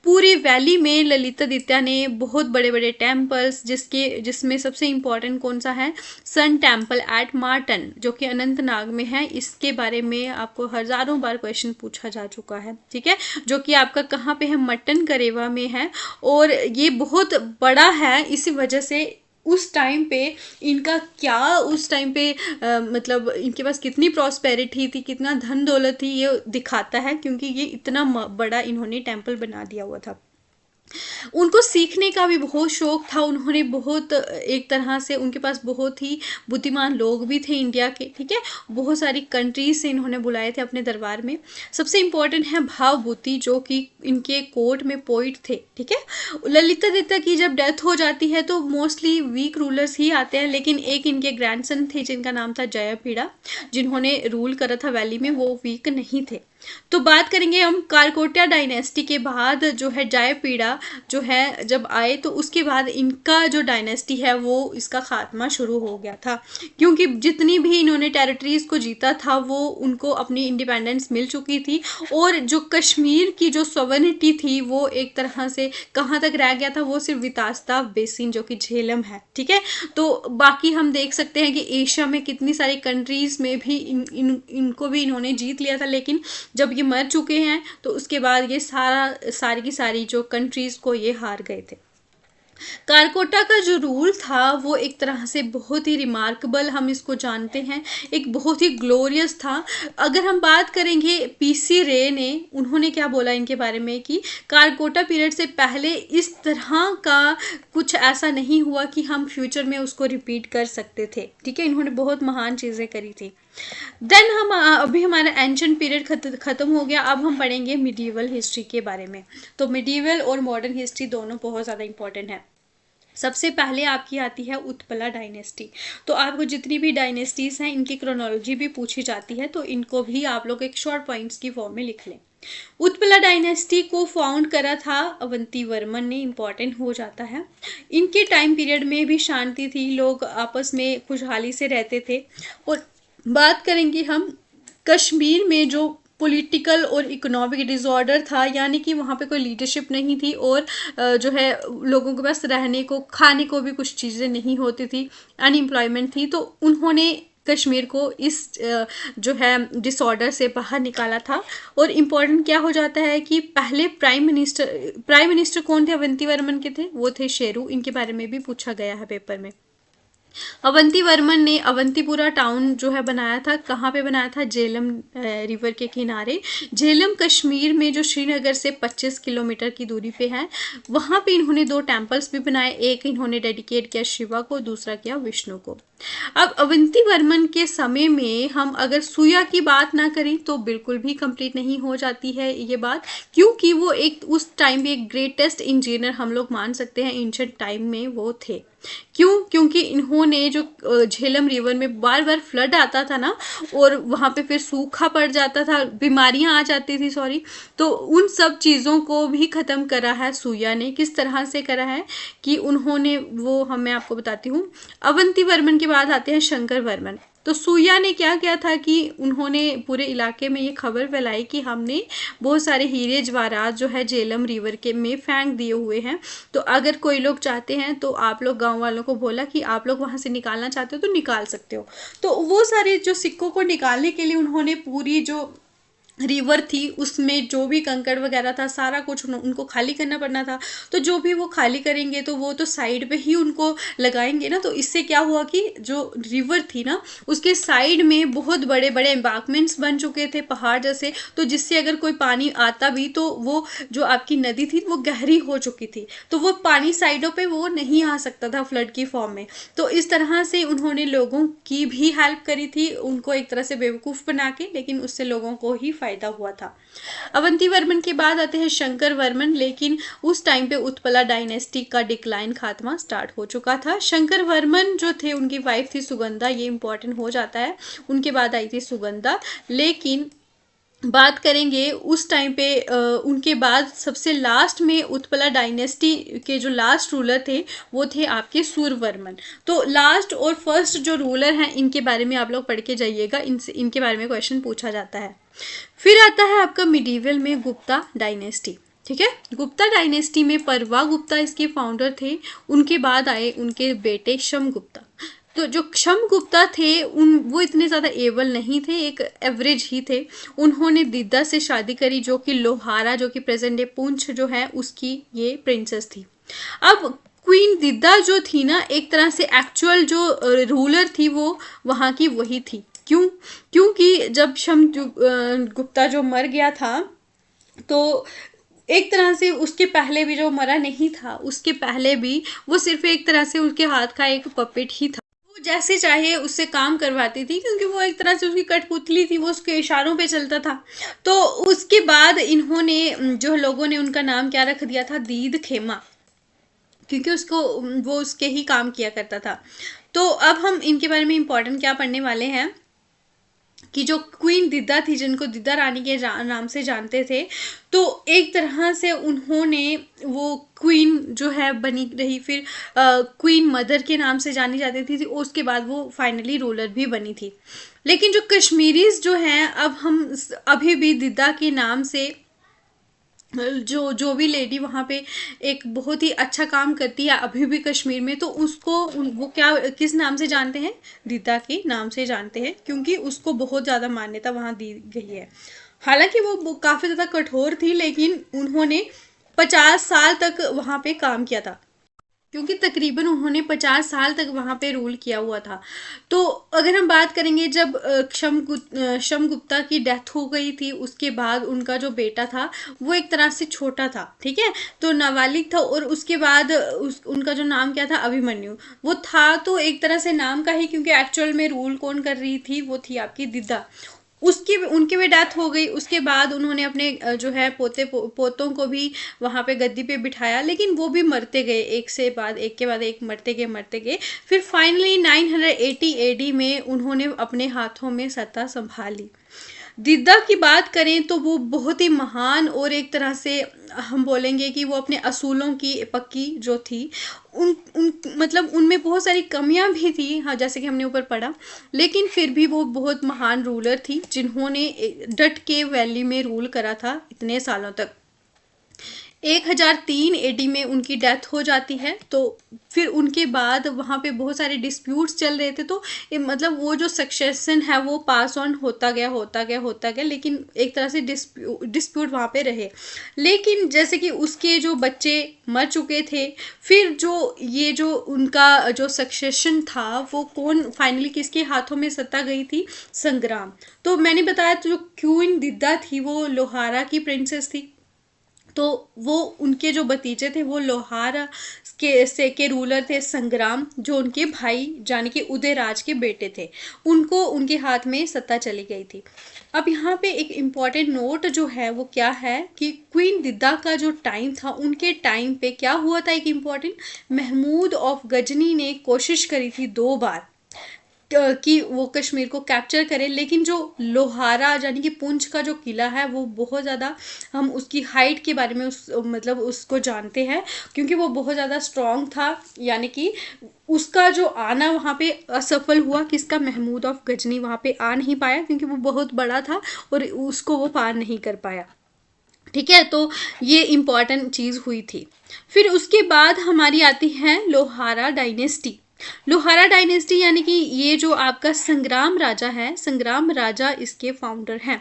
पूरी वैली में ललितादित्य ने बहुत बड़े बड़े टेम्पल्स, जिसमें सबसे इम्पोर्टेंट कौन सा है, सन टेम्पल एट मार्टन, जो कि अनंतनाग में है। इसके बारे में आपको हजारों बार क्वेश्चन पूछा जा चुका है, ठीक है। जो कि आपका कहाँ पे है, मटन करेवा में है। और ये बहुत बड़ा है, इसी वजह से उस टाइम पे इनका क्या, उस टाइम पे मतलब इनके पास कितनी प्रॉस्पेरिटी थी, कितना धन दौलत थी, ये दिखाता है, क्योंकि ये इतना बड़ा इन्होंने टेम्पल बना दिया हुआ था। उनको सीखने का भी बहुत शौक था, उन्होंने बहुत एक तरह से उनके पास बहुत ही बुद्धिमान लोग भी थे इंडिया के, ठीक है। बहुत सारी कंट्रीज से इन्होंने बुलाए थे अपने दरबार में। सबसे इम्पोर्टेंट है भावभूति, जो कि इनके कोर्ट में पोइट थे, ठीक है। ललितादित्य की जब डेथ हो जाती है तो मोस्टली वीक रूलर्स ही आते हैं, लेकिन एक इनके ग्रैंडसन थे जिनका नाम था जयपीड़ा, जिन्होंने रूल करा था वैली में, वो वीक नहीं थे। तो बात करेंगे हम कारकोटिया डायनेस्टी के बाद, जो है जयपीड़ा जो है जब आए, तो उसके बाद इनका जो डायनेस्टी है वो इसका खात्मा शुरू हो गया था, क्योंकि जितनी भी इन्होंने टेरिटरीज को जीता था वो उनको अपनी इंडिपेंडेंस मिल चुकी थी। और जो कश्मीर की जो सॉवरेनिटी थी वो एक तरह से कहाँ तक रह गया था, वो सिर्फ वितास्ता बेसिन, जो कि झेलम है, ठीक है। तो बाकी हम देख सकते हैं कि एशिया में कितनी सारी कंट्रीज में भी इनको भी इन्होंने जीत लिया था, लेकिन जब ये मर चुके हैं तो उसके बाद ये सारी की सारी जो कंट्रीज को ये हार गए थे। कारकोटा का जो रूल था वो एक तरह से बहुत ही रिमार्केबल, हम इसको जानते हैं, एक बहुत ही ग्लोरियस था। अगर हम बात करेंगे पीसी रे ने, उन्होंने क्या बोला इनके बारे में कि कारकोटा पीरियड से पहले इस तरह का कुछ ऐसा नहीं हुआ कि हम फ्यूचर में उसको रिपीट कर सकते थे, ठीक है। इन्होंने बहुत महान चीज़ें करी थी। देन हम अभी हमारा एंशिएंट पीरियड खत्म हो गया, अब हम पढ़ेंगे मिडीवल हिस्ट्री के बारे में। तो मिडीवल और मॉडर्न हिस्ट्री दोनों बहुत ज़्यादा इंपॉर्टेंट है। सबसे पहले आपकी आती है उत्पला डायनेस्टी। तो आपको जितनी भी डायनेस्टीज हैं इनकी क्रोनोलॉजी भी पूछी जाती है, तो इनको भी आप लोग एक शॉर्ट पॉइंट्स की फॉर्म में लिख लें। उत्पला डायनेस्टी को फाउंड करा था अवंती वर्मन ने, इंपॉर्टेंट हो जाता है। इनके टाइम पीरियड में भी शांति थी, लोग आपस में खुशहाली से रहते थे। और बात करेंगे हम कश्मीर में जो पॉलिटिकल और इकोनॉमिक डिसऑर्डर था, यानी कि वहाँ पे कोई लीडरशिप नहीं थी, और जो है लोगों के पास रहने को खाने को भी कुछ चीज़ें नहीं होती थी, अनएम्प्लॉयमेंट थी। तो उन्होंने कश्मीर को इस जो है डिसऑर्डर से बाहर निकाला था। और इम्पोर्टेंट क्या हो जाता है कि पहले प्राइम मिनिस्टर कौन थे अवंती वर्मन के थे, वो थे शेरू। इनके बारे में भी पूछा गया है पेपर में। अवंती वर्मन ने अवंतीपुरा टाउन जो है बनाया था, कहाँ पे बनाया था, झेलम रिवर के किनारे। झेलम कश्मीर में जो श्रीनगर से 25 किलोमीटर की दूरी पे है। वहाँ पे इन्होंने 2 टेम्पल्स भी बनाए, एक इन्होंने डेडिकेट किया शिवा को, दूसरा किया विष्णु को। अब अवंती वर्मन के समय में हम अगर सूया की बात ना करें तो बिल्कुल भी कंप्लीट नहीं हो जाती है ये बात, क्योंकि वो एक उस टाइम पे एक ग्रेटेस्ट इंजीनियर हम लोग मान सकते हैं एंशिएंट टाइम में वो थे। क्यों? क्योंकि इन्होंने जो झेलम रिवर में बार बार फ्लड आता था ना, और वहाँ पे फिर सूखा पड़ जाता था, बीमारियां आ जाती थी, सॉरी, तो उन सब चीज़ों को भी ख़त्म करा है सूया ने। किस तरह से करा है कि उन्होंने वो मैं आपको बताती हूँ। अवंती वर्मन के बाद आते हैं शंकर वर्मन। तो सूया ने क्या किया था कि उन्होंने पूरे इलाके में ये खबर फैलाई कि हमने बहुत सारे हीरे जवाहरात जो है झेलम रिवर के में फेंक दिए हुए हैं, तो अगर कोई लोग चाहते हैं तो आप लोग गांव वालों को बोला कि आप लोग वहां से निकालना चाहते हो तो निकाल सकते हो। तो वो सारे जो सिक्कों को निकालने के लिए उन्होंने पूरी जो रिवर थी, उसमें जो भी कंकड़ वगैरह था सारा कुछ उनको खाली करना पड़ना था। तो जो भी वो खाली करेंगे तो वो तो साइड पे ही उनको लगाएंगे ना। तो इससे क्या हुआ कि जो रिवर थी ना, उसके साइड में बहुत बड़े बड़े एम्बार्कमेंट्स बन चुके थे पहाड़ जैसे। तो जिससे अगर कोई पानी आता भी तो वो जो आपकी नदी थी वो गहरी हो चुकी थी, तो वो पानी साइडों पे वो नहीं आ सकता था फ्लड की फॉर्म में। तो इस तरह से उन्होंने लोगों की भी हेल्प करी थी, उनको एक तरह से बेवकूफ़ बना के, लेकिन उससे लोगों को ही फायदा हुआ था। अवंती वर्मन के बाद आते हैं शंकर वर्मन, लेकिन उस टाइम पे उत्पला डायनेस्टी का डिक्लाइन खात्मा स्टार्ट हो चुका था। शंकर वर्मन जो थे, उनकी वाइफ थी सुगंधा, ये इंपॉर्टेंट हो जाता है। उनके बाद आई थी सुगंधा, लेकिन बात करेंगे उस टाइम पे उनके बाद सबसे लास्ट में उत्पला डायनेस्टी के जो लास्ट रूलर थे वो थे आपके सूरवर्मन। तो लास्ट और फर्स्ट जो रूलर हैं इनके बारे में आप लोग पढ़ के जाइएगा, इनसे इनके बारे में क्वेश्चन पूछा जाता है। फिर आता है आपका मिडीवल में गुप्ता डायनेस्टी। ठीक है, गुप्ता डायनेस्टी में परवा गुप्ता इसके फाउंडर थे। उनके बाद आए उनके बेटे शम गुप्ता। तो जो क्षम गुप्ता थे वो इतने ज़्यादा एबल नहीं थे, एक एवरेज ही थे। उन्होंने दिद्दा से शादी करी जो कि लोहारा, जो कि प्रेजेंट डे पुंछ जो है उसकी ये प्रिंसेस थी। अब क्वीन दिद्दा जो थी ना, एक तरह से एक्चुअल जो रूलर थी वो वहाँ की वही थी। क्यों? क्योंकि जब शम गुप्ता जो मर गया था, तो एक तरह से उसके पहले भी जो मरा नहीं था, उसके पहले भी वो सिर्फ एक तरह से उसके हाथ का एक पपेट ही था। वो जैसे चाहे उससे काम करवाती थी, क्योंकि वो एक तरह से उसकी कठपुतली थी, वो उसके इशारों पे चलता था। तो उसके बाद इन्होंने जो लोगों ने उनका नाम क्या रख दिया था, दीद खेमा, क्योंकि उसको वो उसके ही काम किया करता था। तो अब हम इनके बारे में इम्पोर्टेंट क्या पढ़ने वाले हैं कि जो क्वीन दिद्दा थी, जिनको दिद्दा रानी के नाम से जानते थे, तो एक तरह से उन्होंने वो क्वीन जो है बनी रही, फिर क्वीन मदर के नाम से जानी जाती थी, उसके बाद वो फाइनली रूलर भी बनी थी। लेकिन जो कश्मीरीज जो हैं, अब हम अभी भी दिद्दा के नाम से जो भी लेडी वहाँ पे एक बहुत ही अच्छा काम करती है अभी भी कश्मीर में, तो उसको वो क्या किस नाम से जानते हैं, दिद्दा के नाम से जानते हैं, क्योंकि उसको बहुत ज़्यादा मान्यता वहाँ दी गई है। हालांकि वो काफ़ी ज़्यादा कठोर थी, लेकिन उन्होंने 50 साल तक वहाँ पे काम किया था, क्योंकि तकरीबन उन्होंने 50 साल तक वहाँ पे रूल किया हुआ था। तो अगर हम बात करेंगे, जब शम गुप्ता की डेथ हो गई थी, उसके बाद उनका जो बेटा था वो एक तरह से छोटा था, ठीक है, तो नाबालिग था। और उसके बाद उनका जो नाम क्या था, अभिमन्यु, वो था तो एक तरह से नाम का ही, क्योंकि एक्चुअल में रूल कौन कर रही थी, वो थी आपकी दिद्दा। उसकी उनकी भी डेथ हो गई। उसके बाद उन्होंने अपने जो है पोतों को भी वहाँ पे गद्दी पे बिठाया, लेकिन वो भी मरते गए, एक से बाद एक के बाद एक मरते गए। फिर फाइनली 980 एडी में उन्होंने अपने हाथों में सत्ता संभाली। दिद्दा की बात करें तो वो बहुत ही महान, और एक तरह से हम बोलेंगे कि वो अपने असूलों की पक्की जो थी, उन मतलब उनमें बहुत सारी कमियां भी थी, हाँ, जैसे कि हमने ऊपर पढ़ा, लेकिन फिर भी वो बहुत महान रूलर थी, जिन्होंने डट के वैली में रूल करा था इतने सालों तक। 1003 एडी में उनकी डेथ हो जाती है। तो फिर उनके बाद वहाँ पे बहुत सारे डिस्प्यूट्स चल रहे थे, तो मतलब वो जो सक्सेशन है वो पास ऑन होता गया, लेकिन एक तरह से डिस्प्यूट वहाँ पे रहे। लेकिन जैसे कि उसके जो बच्चे मर चुके थे, फिर जो उनका जो सक्सेशन था वो कौन फाइनली किसके हाथों में सत्ता गई थी, संग्राम। तो मैंने बताया, तो जो क्वीन दिद्दा थी वो लोहारा की प्रिंसेस थी, तो वो उनके जो भतीजे थे वो लोहारा के रूलर थे संग्राम, जो उनके भाई यानी कि उदयराज के बेटे थे, उनको उनके हाथ में सत्ता चली गई थी। अब यहाँ पे एक इम्पॉर्टेंट नोट जो है वो क्या है कि क्वीन दिद्दा का जो टाइम था, उनके टाइम पे क्या हुआ था, एक इम्पॉर्टेंट, महमूद ऑफ गजनी ने कोशिश करी थी 2 बार कि वो कश्मीर को कैप्चर करे, लेकिन जो लोहारा यानी कि पुंछ का जो किला है वो बहुत ज़्यादा, हम उसकी हाइट के बारे में मतलब उसको जानते हैं, क्योंकि वो बहुत ज़्यादा स्ट्रॉन्ग था, यानी कि उसका जो आना वहाँ पे असफल हुआ। किसका? महमूद ऑफ गजनी वहाँ पे आ नहीं पाया, क्योंकि वो बहुत बड़ा था और उसको वो पार नहीं कर पाया। ठीक है, तो ये इम्पॉर्टेंट चीज़ हुई थी। फिर उसके बाद हमारी आती है लोहारा डायनेस्टी। लोहारा डायनेस्टी यानी कि ये जो आपका संग्राम राजा है, संग्राम राजा इसके फाउंडर हैं।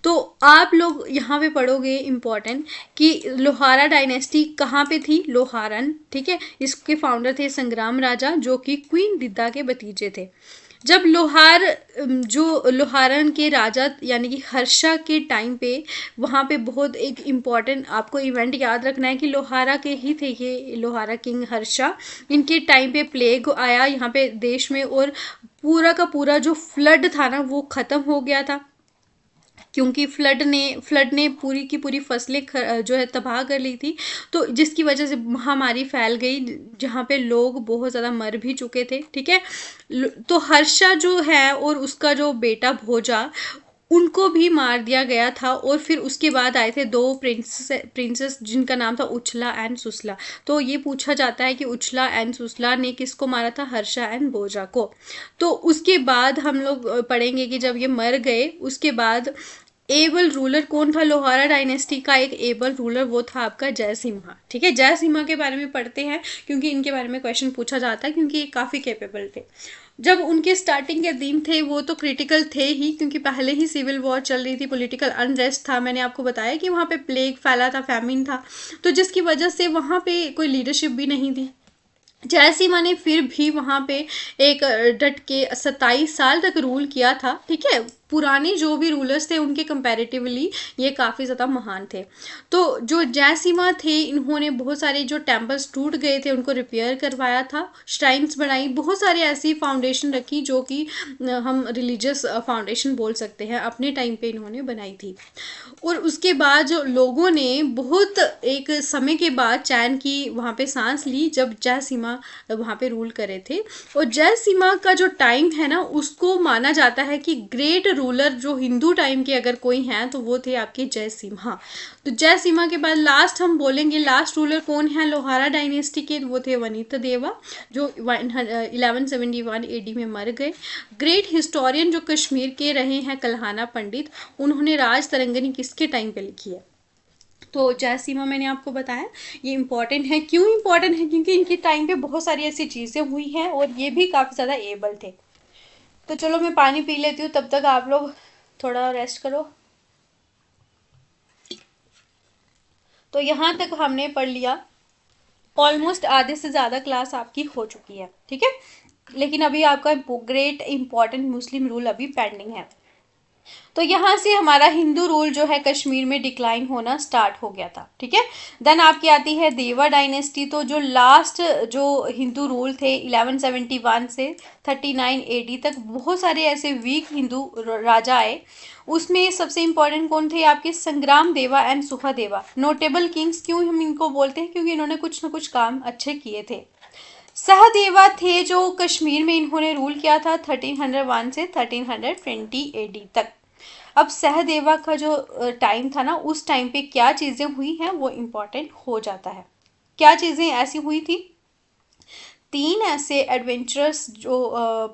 तो आप लोग यहाँ पे पढ़ोगे इम्पोर्टेंट कि लोहारा डायनेस्टी कहाँ पे थी, लोहारन, ठीक है। इसके फाउंडर थे संग्राम राजा जो कि क्वीन दिद्दा के भतीजे थे। जब जो लोहारन के राजा यानी कि हर्षा के टाइम पे वहाँ पे बहुत एक इम्पॉर्टेंट आपको इवेंट याद रखना है कि लोहारा के ही थे ये, लोहारा किंग हर्षा। इनके टाइम पे प्लेग आया यहाँ पे देश में और पूरा का पूरा जो फ्लड था ना वो ख़त्म हो गया था, क्योंकि फ्लड ने पूरी की पूरी फसलें जो है तबाह कर ली थी। तो जिसकी वजह से महामारी फैल गई जहाँ पे लोग बहुत ज़्यादा मर भी चुके थे, ठीक है। तो हर्षा जो है और उसका जो बेटा भोजा, उनको भी मार दिया गया था। और फिर उसके बाद आए थे दो प्रिंसेस जिनका नाम था उछला एंड सुसला। तो ये पूछा जाता है कि उछला एंड सुसला ने किसको मारा था, हर्षा एंड भोजा को। तो उसके बाद हम लोग पढ़ेंगे कि जब ये मर गए उसके बाद एबल रूलर कौन था लोहारा डायनेस्टी का, एक एबल रूलर वो था आपका जयसिम्हा, ठीक है। जयसिम्हा के बारे में पढ़ते हैं क्योंकि इनके बारे में क्वेश्चन पूछा जाता है, क्योंकि ये काफ़ी कैपेबल थे। जब उनके स्टार्टिंग के दिन थे वो तो क्रिटिकल थे ही, क्योंकि पहले ही सिविल वॉर चल रही थी, पॉलिटिकल अनरेस्ट था। मैंने आपको बताया कि वहाँ पे प्लेग फैला था, फैमिन था, तो जिसकी वजह से वहाँ पे कोई लीडरशिप भी नहीं थी। जयसिम्हा ने फिर भी वहाँ पे एक डट के 27 साल तक रूल किया था, ठीक है। पुराने जो भी रूलर्स थे उनके कंपैरेटिवली ये काफ़ी ज़्यादा महान थे। तो जो जयसिम्हा थे इन्होंने बहुत सारे जो टेम्पल्स टूट गए थे उनको रिपेयर करवाया था, श्राइन्स बनाई, बहुत सारी ऐसी फाउंडेशन रखी जो कि हम रिलीजियस फाउंडेशन बोल सकते हैं, अपने टाइम पे इन्होंने बनाई थी। और उसके बाद जो लोगों ने बहुत एक समय के बाद चैन की वहाँ पे सांस ली जब जयसिम्हा वहाँ पे रूल करे थे। और जयसिम्हा का जो टाइम है ना उसको माना जाता है कि ग्रेट रूलर जो हिंदू टाइम के अगर कोई हैं तो वो थे आपके जयसिम्हा। तो जयसिम्हा के बाद लास्ट हम बोलेंगे लास्ट रूलर कौन है लोहारा डायनेस्टी के, वो थे वनिता देवा जो 1171 एडी में मर गए। ग्रेट हिस्टोरियन जो कश्मीर के रहे हैं कल्हाना पंडित, उन्होंने राज तरंगनी किसके टाइम पे लिखी है। तो जयसिम्हा मैंने आपको बताया ये इंपॉर्टेंट है। क्यों इंपॉर्टेंट है, क्योंकि इनके टाइम पे बहुत सारी ऐसी चीज़ें हुई हैं और ये भी काफ़ी ज़्यादा एबल थे। तो चलो मैं पानी पी लेती हूँ, तब तक आप लोग थोड़ा रेस्ट करो। तो यहाँ तक हमने पढ़ लिया, ऑलमोस्ट आधे से ज़्यादा क्लास आपकी हो चुकी है, ठीक है। लेकिन अभी आपका ग्रेट इंपॉर्टेंट मुस्लिम रूल अभी पेंडिंग है। तो यहाँ से हमारा हिंदू रूल जो है कश्मीर में डिक्लाइन होना स्टार्ट हो गया था, ठीक है। देन आपकी आती है देवा डायनेस्टी। तो जो लास्ट जो हिंदू रूल थे 1171 से 39 एडी तक बहुत सारे ऐसे वीक हिंदू राजा आए। उसमें सबसे इंपॉर्टेंट कौन थे आपके, संग्राम देवा एंड सुखदेवा। नोटेबल किंग्स क्यों हम इनको बोलते हैं, क्योंकि इन्होंने कुछ ना कुछ काम अच्छे किए थे। सहदेवा थे जो कश्मीर में इन्होंने रूल किया था 1301 से 1320 एडी तक। अब सहदेवा का जो टाइम था ना उस टाइम पे क्या चीज़ें हुई हैं वो इम्पोर्टेंट हो जाता है। क्या चीज़ें ऐसी हुई थी, तीन ऐसे एडवेंचरस जो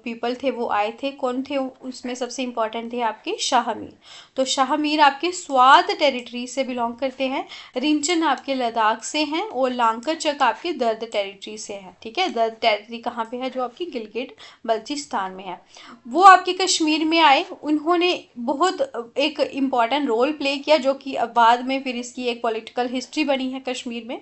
पीपल थे वो आए थे। कौन थे उसमें सबसे इम्पॉर्टेंट थे आपके शाहमीर। तो शाहमीर आपके स्वात टेरिटरी से बिलोंग करते हैं, रिंचन आपके लद्दाख से हैं और लांकाचक आपके दर्द टेरिटरी से है, ठीक है। दर्द टेरिटरी कहाँ पे है, जो आपकी गिलगिट बल्चिस्तान में है। वो आपके कश्मीर में आए, उन्होंने बहुत एक इम्पॉर्टेंट रोल प्ले किया जो कि अब बाद में फिर इसकी एक पॉलिटिकल हिस्ट्री बनी है कश्मीर में।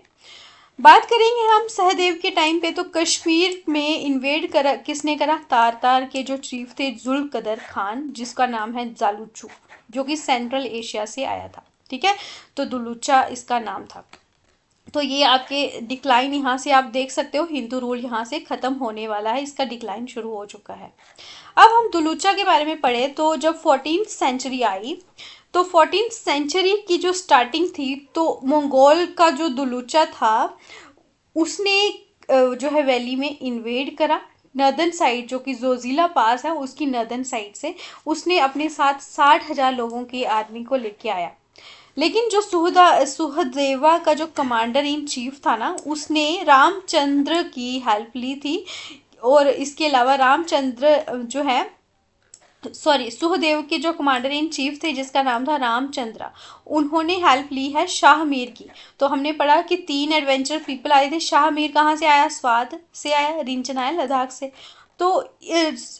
बात करेंगे हम सहदेव के टाइम पे, तो कश्मीर में इन्वेड करा किसने करा, तार के जो चीफ थे जुल्कदर खान, जिसका नाम है जालूचू, जो कि सेंट्रल एशिया से आया था, ठीक है। तो दुलूचा इसका नाम था। तो ये आपके डिक्लाइन यहाँ से आप देख सकते हो, हिंदू रूल यहाँ से ख़त्म होने वाला है, इसका डिक्लाइन शुरू हो चुका है। अब हम दुलूचा के बारे में पढ़े तो जब 14th सेंचुरी आई तो 14th सेंचुरी की जो स्टार्टिंग थी तो मंगोल का जो दुलूचा था उसने जो है वैली में इन्वेड करा। नर्दर्न साइड जो कि जोजिला पास है उसकी नर्दर्न साइड से उसने अपने साथ 60,000 लोगों की आर्मी को लेके आया। लेकिन जो सुहदेवा का जो कमांडर इन चीफ था ना उसने रामचंद्र की हेल्प ली थी। और इसके अलावा रामचंद्र जो है सॉरी सुहदेव के जो कमांडर इन चीफ थे जिसका नाम था रामचंद्रा, उन्होंने हेल्प ली है शाह मीर की। तो हमने पढ़ा कि 3 एडवेंचर पीपल आए थे। शाह मीर कहाँ से आया? स्वात से आया, रिंचन आया लद्दाख से। तो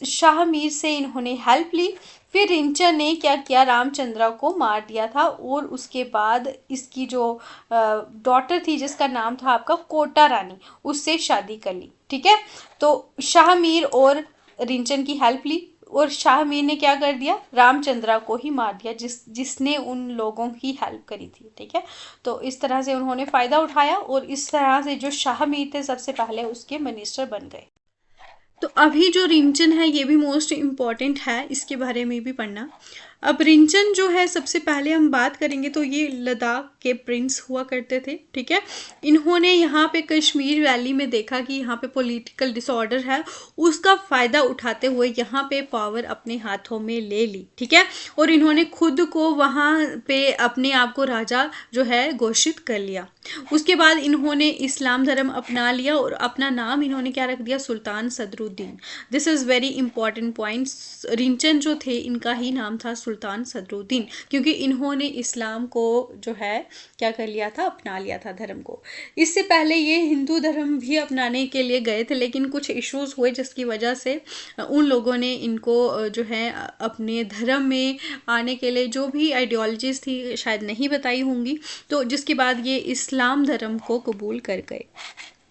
शाह मीर से इन्होंने हेल्प ली। फिर रिंचन ने क्या किया? रामचंद्रा को मार दिया था और उसके बाद इसकी जो डॉटर थी जिसका नाम था आपका कोटा रानी, उससे शादी कर ली। ठीक है, तो शाह मीर और रिंचन की हेल्प ली और शाह मीर ने क्या कर दिया? रामचंद्रा को ही मार दिया जिसने उन लोगों की हेल्प करी थी। ठीक है, तो इस तरह से उन्होंने फ़ायदा उठाया और इस तरह से जो शाह मीर थे सबसे पहले उसके मिनिस्टर बन गए। तो अभी जो रिंचन है ये भी मोस्ट इम्पॉर्टेंट है, इसके बारे में भी पढ़ना। अब रिंचन जो है सबसे पहले हम बात करेंगे तो ये लद्दाख के प्रिंस हुआ करते थे। ठीक है, इन्होंने यहाँ पे कश्मीर वैली में देखा कि यहाँ पे पॉलिटिकल डिसऑर्डर है, उसका फ़ायदा उठाते हुए यहाँ पे पावर अपने हाथों में ले ली। ठीक है, और इन्होंने खुद को वहाँ पे अपने आप को राजा जो है घोषित कर लिया। उसके बाद इन्होंने इस्लाम धर्म अपना लिया और अपना नाम इन्होंने क्या रख दिया? Sultan Sadruddin. This is very important point. Rinchan जो थे इनका ही नाम था सुल्तान सदरुद्दीन, क्योंकि इन्होंने इस्लाम को जो है क्या कर लिया था? अपना लिया था धर्म को। इससे पहले ये हिंदू धर्म भी अपनाने के लिए गए थे, लेकिन कुछ इश्यूज हुए जिसकी वजह से उन लोगों ने इनको जो है अपने धर्म में आने के लिए जो भी आइडियोलॉजीज थी शायद नहीं बताई होंगी, तो जिसके बाद ये इस्लाम धर्म को कबूल कर गए।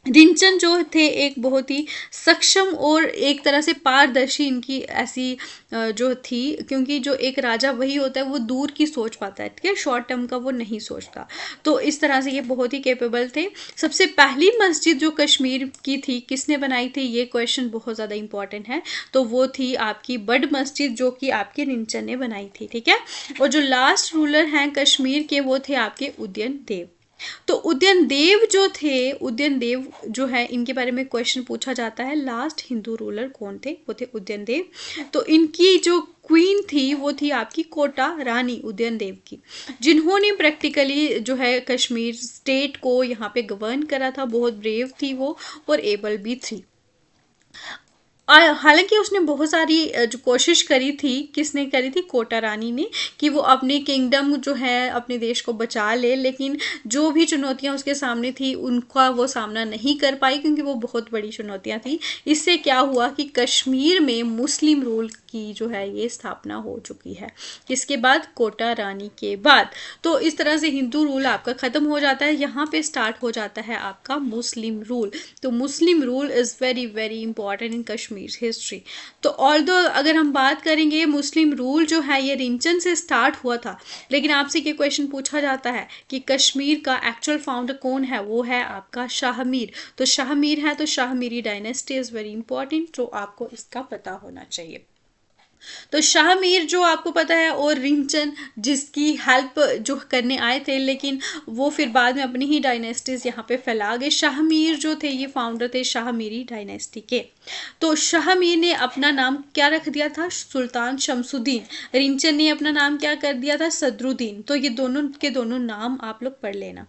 रिंचन जो थे एक बहुत ही सक्षम और एक तरह से पारदर्शी इनकी ऐसी जो थी, क्योंकि जो एक राजा वही होता है वो दूर की सोच पाता है। ठीक है, शॉर्ट टर्म का वो नहीं सोचता। तो इस तरह से ये बहुत ही कैपेबल थे। सबसे पहली मस्जिद जो कश्मीर की थी किसने बनाई थी? ये क्वेश्चन बहुत ज़्यादा इंपॉर्टेंट है। तो वो थी आपकी बड़ मस्जिद जो कि आपके रिंचन ने बनाई थी। ठीक है, और जो लास्ट रूलर हैं कश्मीर के वो थे आपके उदयन देव। तो उदयन देव जो थे, उदयन देव जो है इनके बारे में क्वेश्चन पूछा जाता है, लास्ट हिंदू रूलर कौन थे? वो थे उदयन देव। तो इनकी जो क्वीन थी वो थी आपकी कोटा रानी उदयन देव की, जिन्होंने प्रैक्टिकली जो है कश्मीर स्टेट को यहाँ पे गवर्न करा था। बहुत ब्रेव थी वो और एबल भी थी। हालांकि उसने बहुत सारी जो कोशिश करी थी, किसने करी थी? कोटा रानी ने, कि वो अपने किंगडम जो है अपने देश को बचा ले, लेकिन जो भी चुनौतियां उसके सामने थी उनका वो सामना नहीं कर पाई, क्योंकि वो बहुत बड़ी चुनौतियां थी। इससे क्या हुआ कि कश्मीर में मुस्लिम रूल की जो है ये स्थापना हो चुकी है। किसके बाद? कोटा रानी के बाद। तो इस तरह से हिंदू रूल आपका ख़त्म हो जाता है, यहाँ पे स्टार्ट हो जाता है आपका मुस्लिम रूल। तो मुस्लिम rule is very very important in Kashmir history. तो ऑल्दो अगर हम बात करेंगे मुस्लिम रूल जो है ये रिंचन से स्टार्ट हुआ था, लेकिन आपसे ये क्वेश्चन पूछा जाता है कि कश्मीर का एक्चुअल फाउंडर कौन है? वो है आपका शाह मीर। तो शाह मीर है तो Shah Miri dynasty is very important, तो आपको इसका पता होना चाहिए। तो शाह मीर जो आपको पता है, और रिंचन जिसकी हेल्प जो करने आए थे, लेकिन वो फिर बाद में अपनी ही डायनेस्टीज यहाँ पे फैला गए। शाह मीर जो थे ये फाउंडर थे शाह मीरी डायनेस्टी के। तो शाह मीर ने अपना नाम क्या रख दिया था? सुल्तान शमसुद्दीन। रिंचन ने अपना नाम क्या कर दिया था? सदरुद्दीन। तो ये दोनों के दोनों नाम आप लोग पढ़ लेना,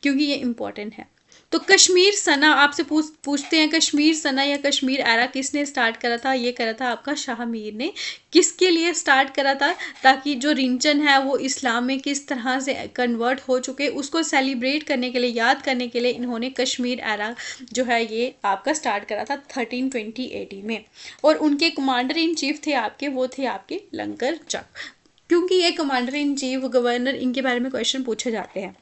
क्योंकि ये इंपॉर्टेंट है। तो कश्मीर सना आपसे पूछते हैं, कश्मीर सना या कश्मीर एरा किसने स्टार्ट करा था? ये करा था आपका शाह मीर ने। किसके लिए स्टार्ट करा था? ताकि जो रिंचन है वो इस्लाम में किस तरह से कन्वर्ट हो चुके उसको सेलिब्रेट करने के लिए, याद करने के लिए इन्होंने कश्मीर एरा जो है ये आपका स्टार्ट करा था 1320 AD में। और उनके कमांडर इन चीफ थे आपके, वो थे आपके लंगर चक। क्योंकि ये कमांडर इन चीफ, गवर्नर, इनके बारे में क्वेश्चन पूछे जाते हैं।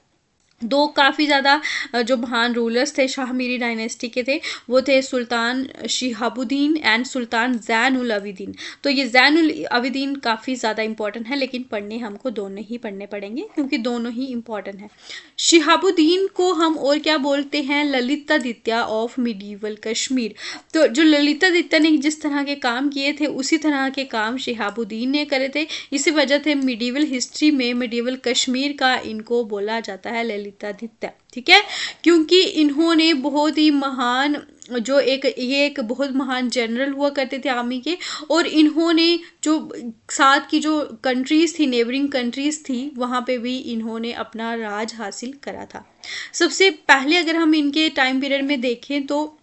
दो काफ़ी ज़्यादा जो महान रूलर्स थे शाह मीरी डायनेस्टी के थे, वो थे सुल्तान शिहाबुद्दीन एंड सुल्तान ज़ैन उल अबिदीन। तो ये ज़ैन उल अबिदीन काफ़ी ज़्यादा इंपॉर्टेंट है, लेकिन पढ़ने हमको दोनों ही पढ़ने पड़ेंगे क्योंकि दोनों ही इंपॉर्टेंट हैं। शिहाबुद्दीन को हम और क्या बोलते हैं? Lalitaditya of medieval Kashmir. तो जो ललितादित्य ने जिस तरह के काम किए थे उसी तरह के काम शिहाबुद्दीन ने करे थे। इसी वजह से मिडीवल हिस्ट्री में मिडीवल कश्मीर का इनको बोला जाता है ललितादित्य। ठीक है, क्योंकि इन्होंने बहुत ही महान जो ये एक बहुत महान जनरल हुआ करते थे आर्मी के, और इन्होंने जो साथ की जो कंट्रीज थी, नेबरिंग कंट्रीज थी, वहाँ पे भी इन्होंने अपना राज हासिल करा था। सबसे पहले अगर हम इनके टाइम पीरियड में देखें तो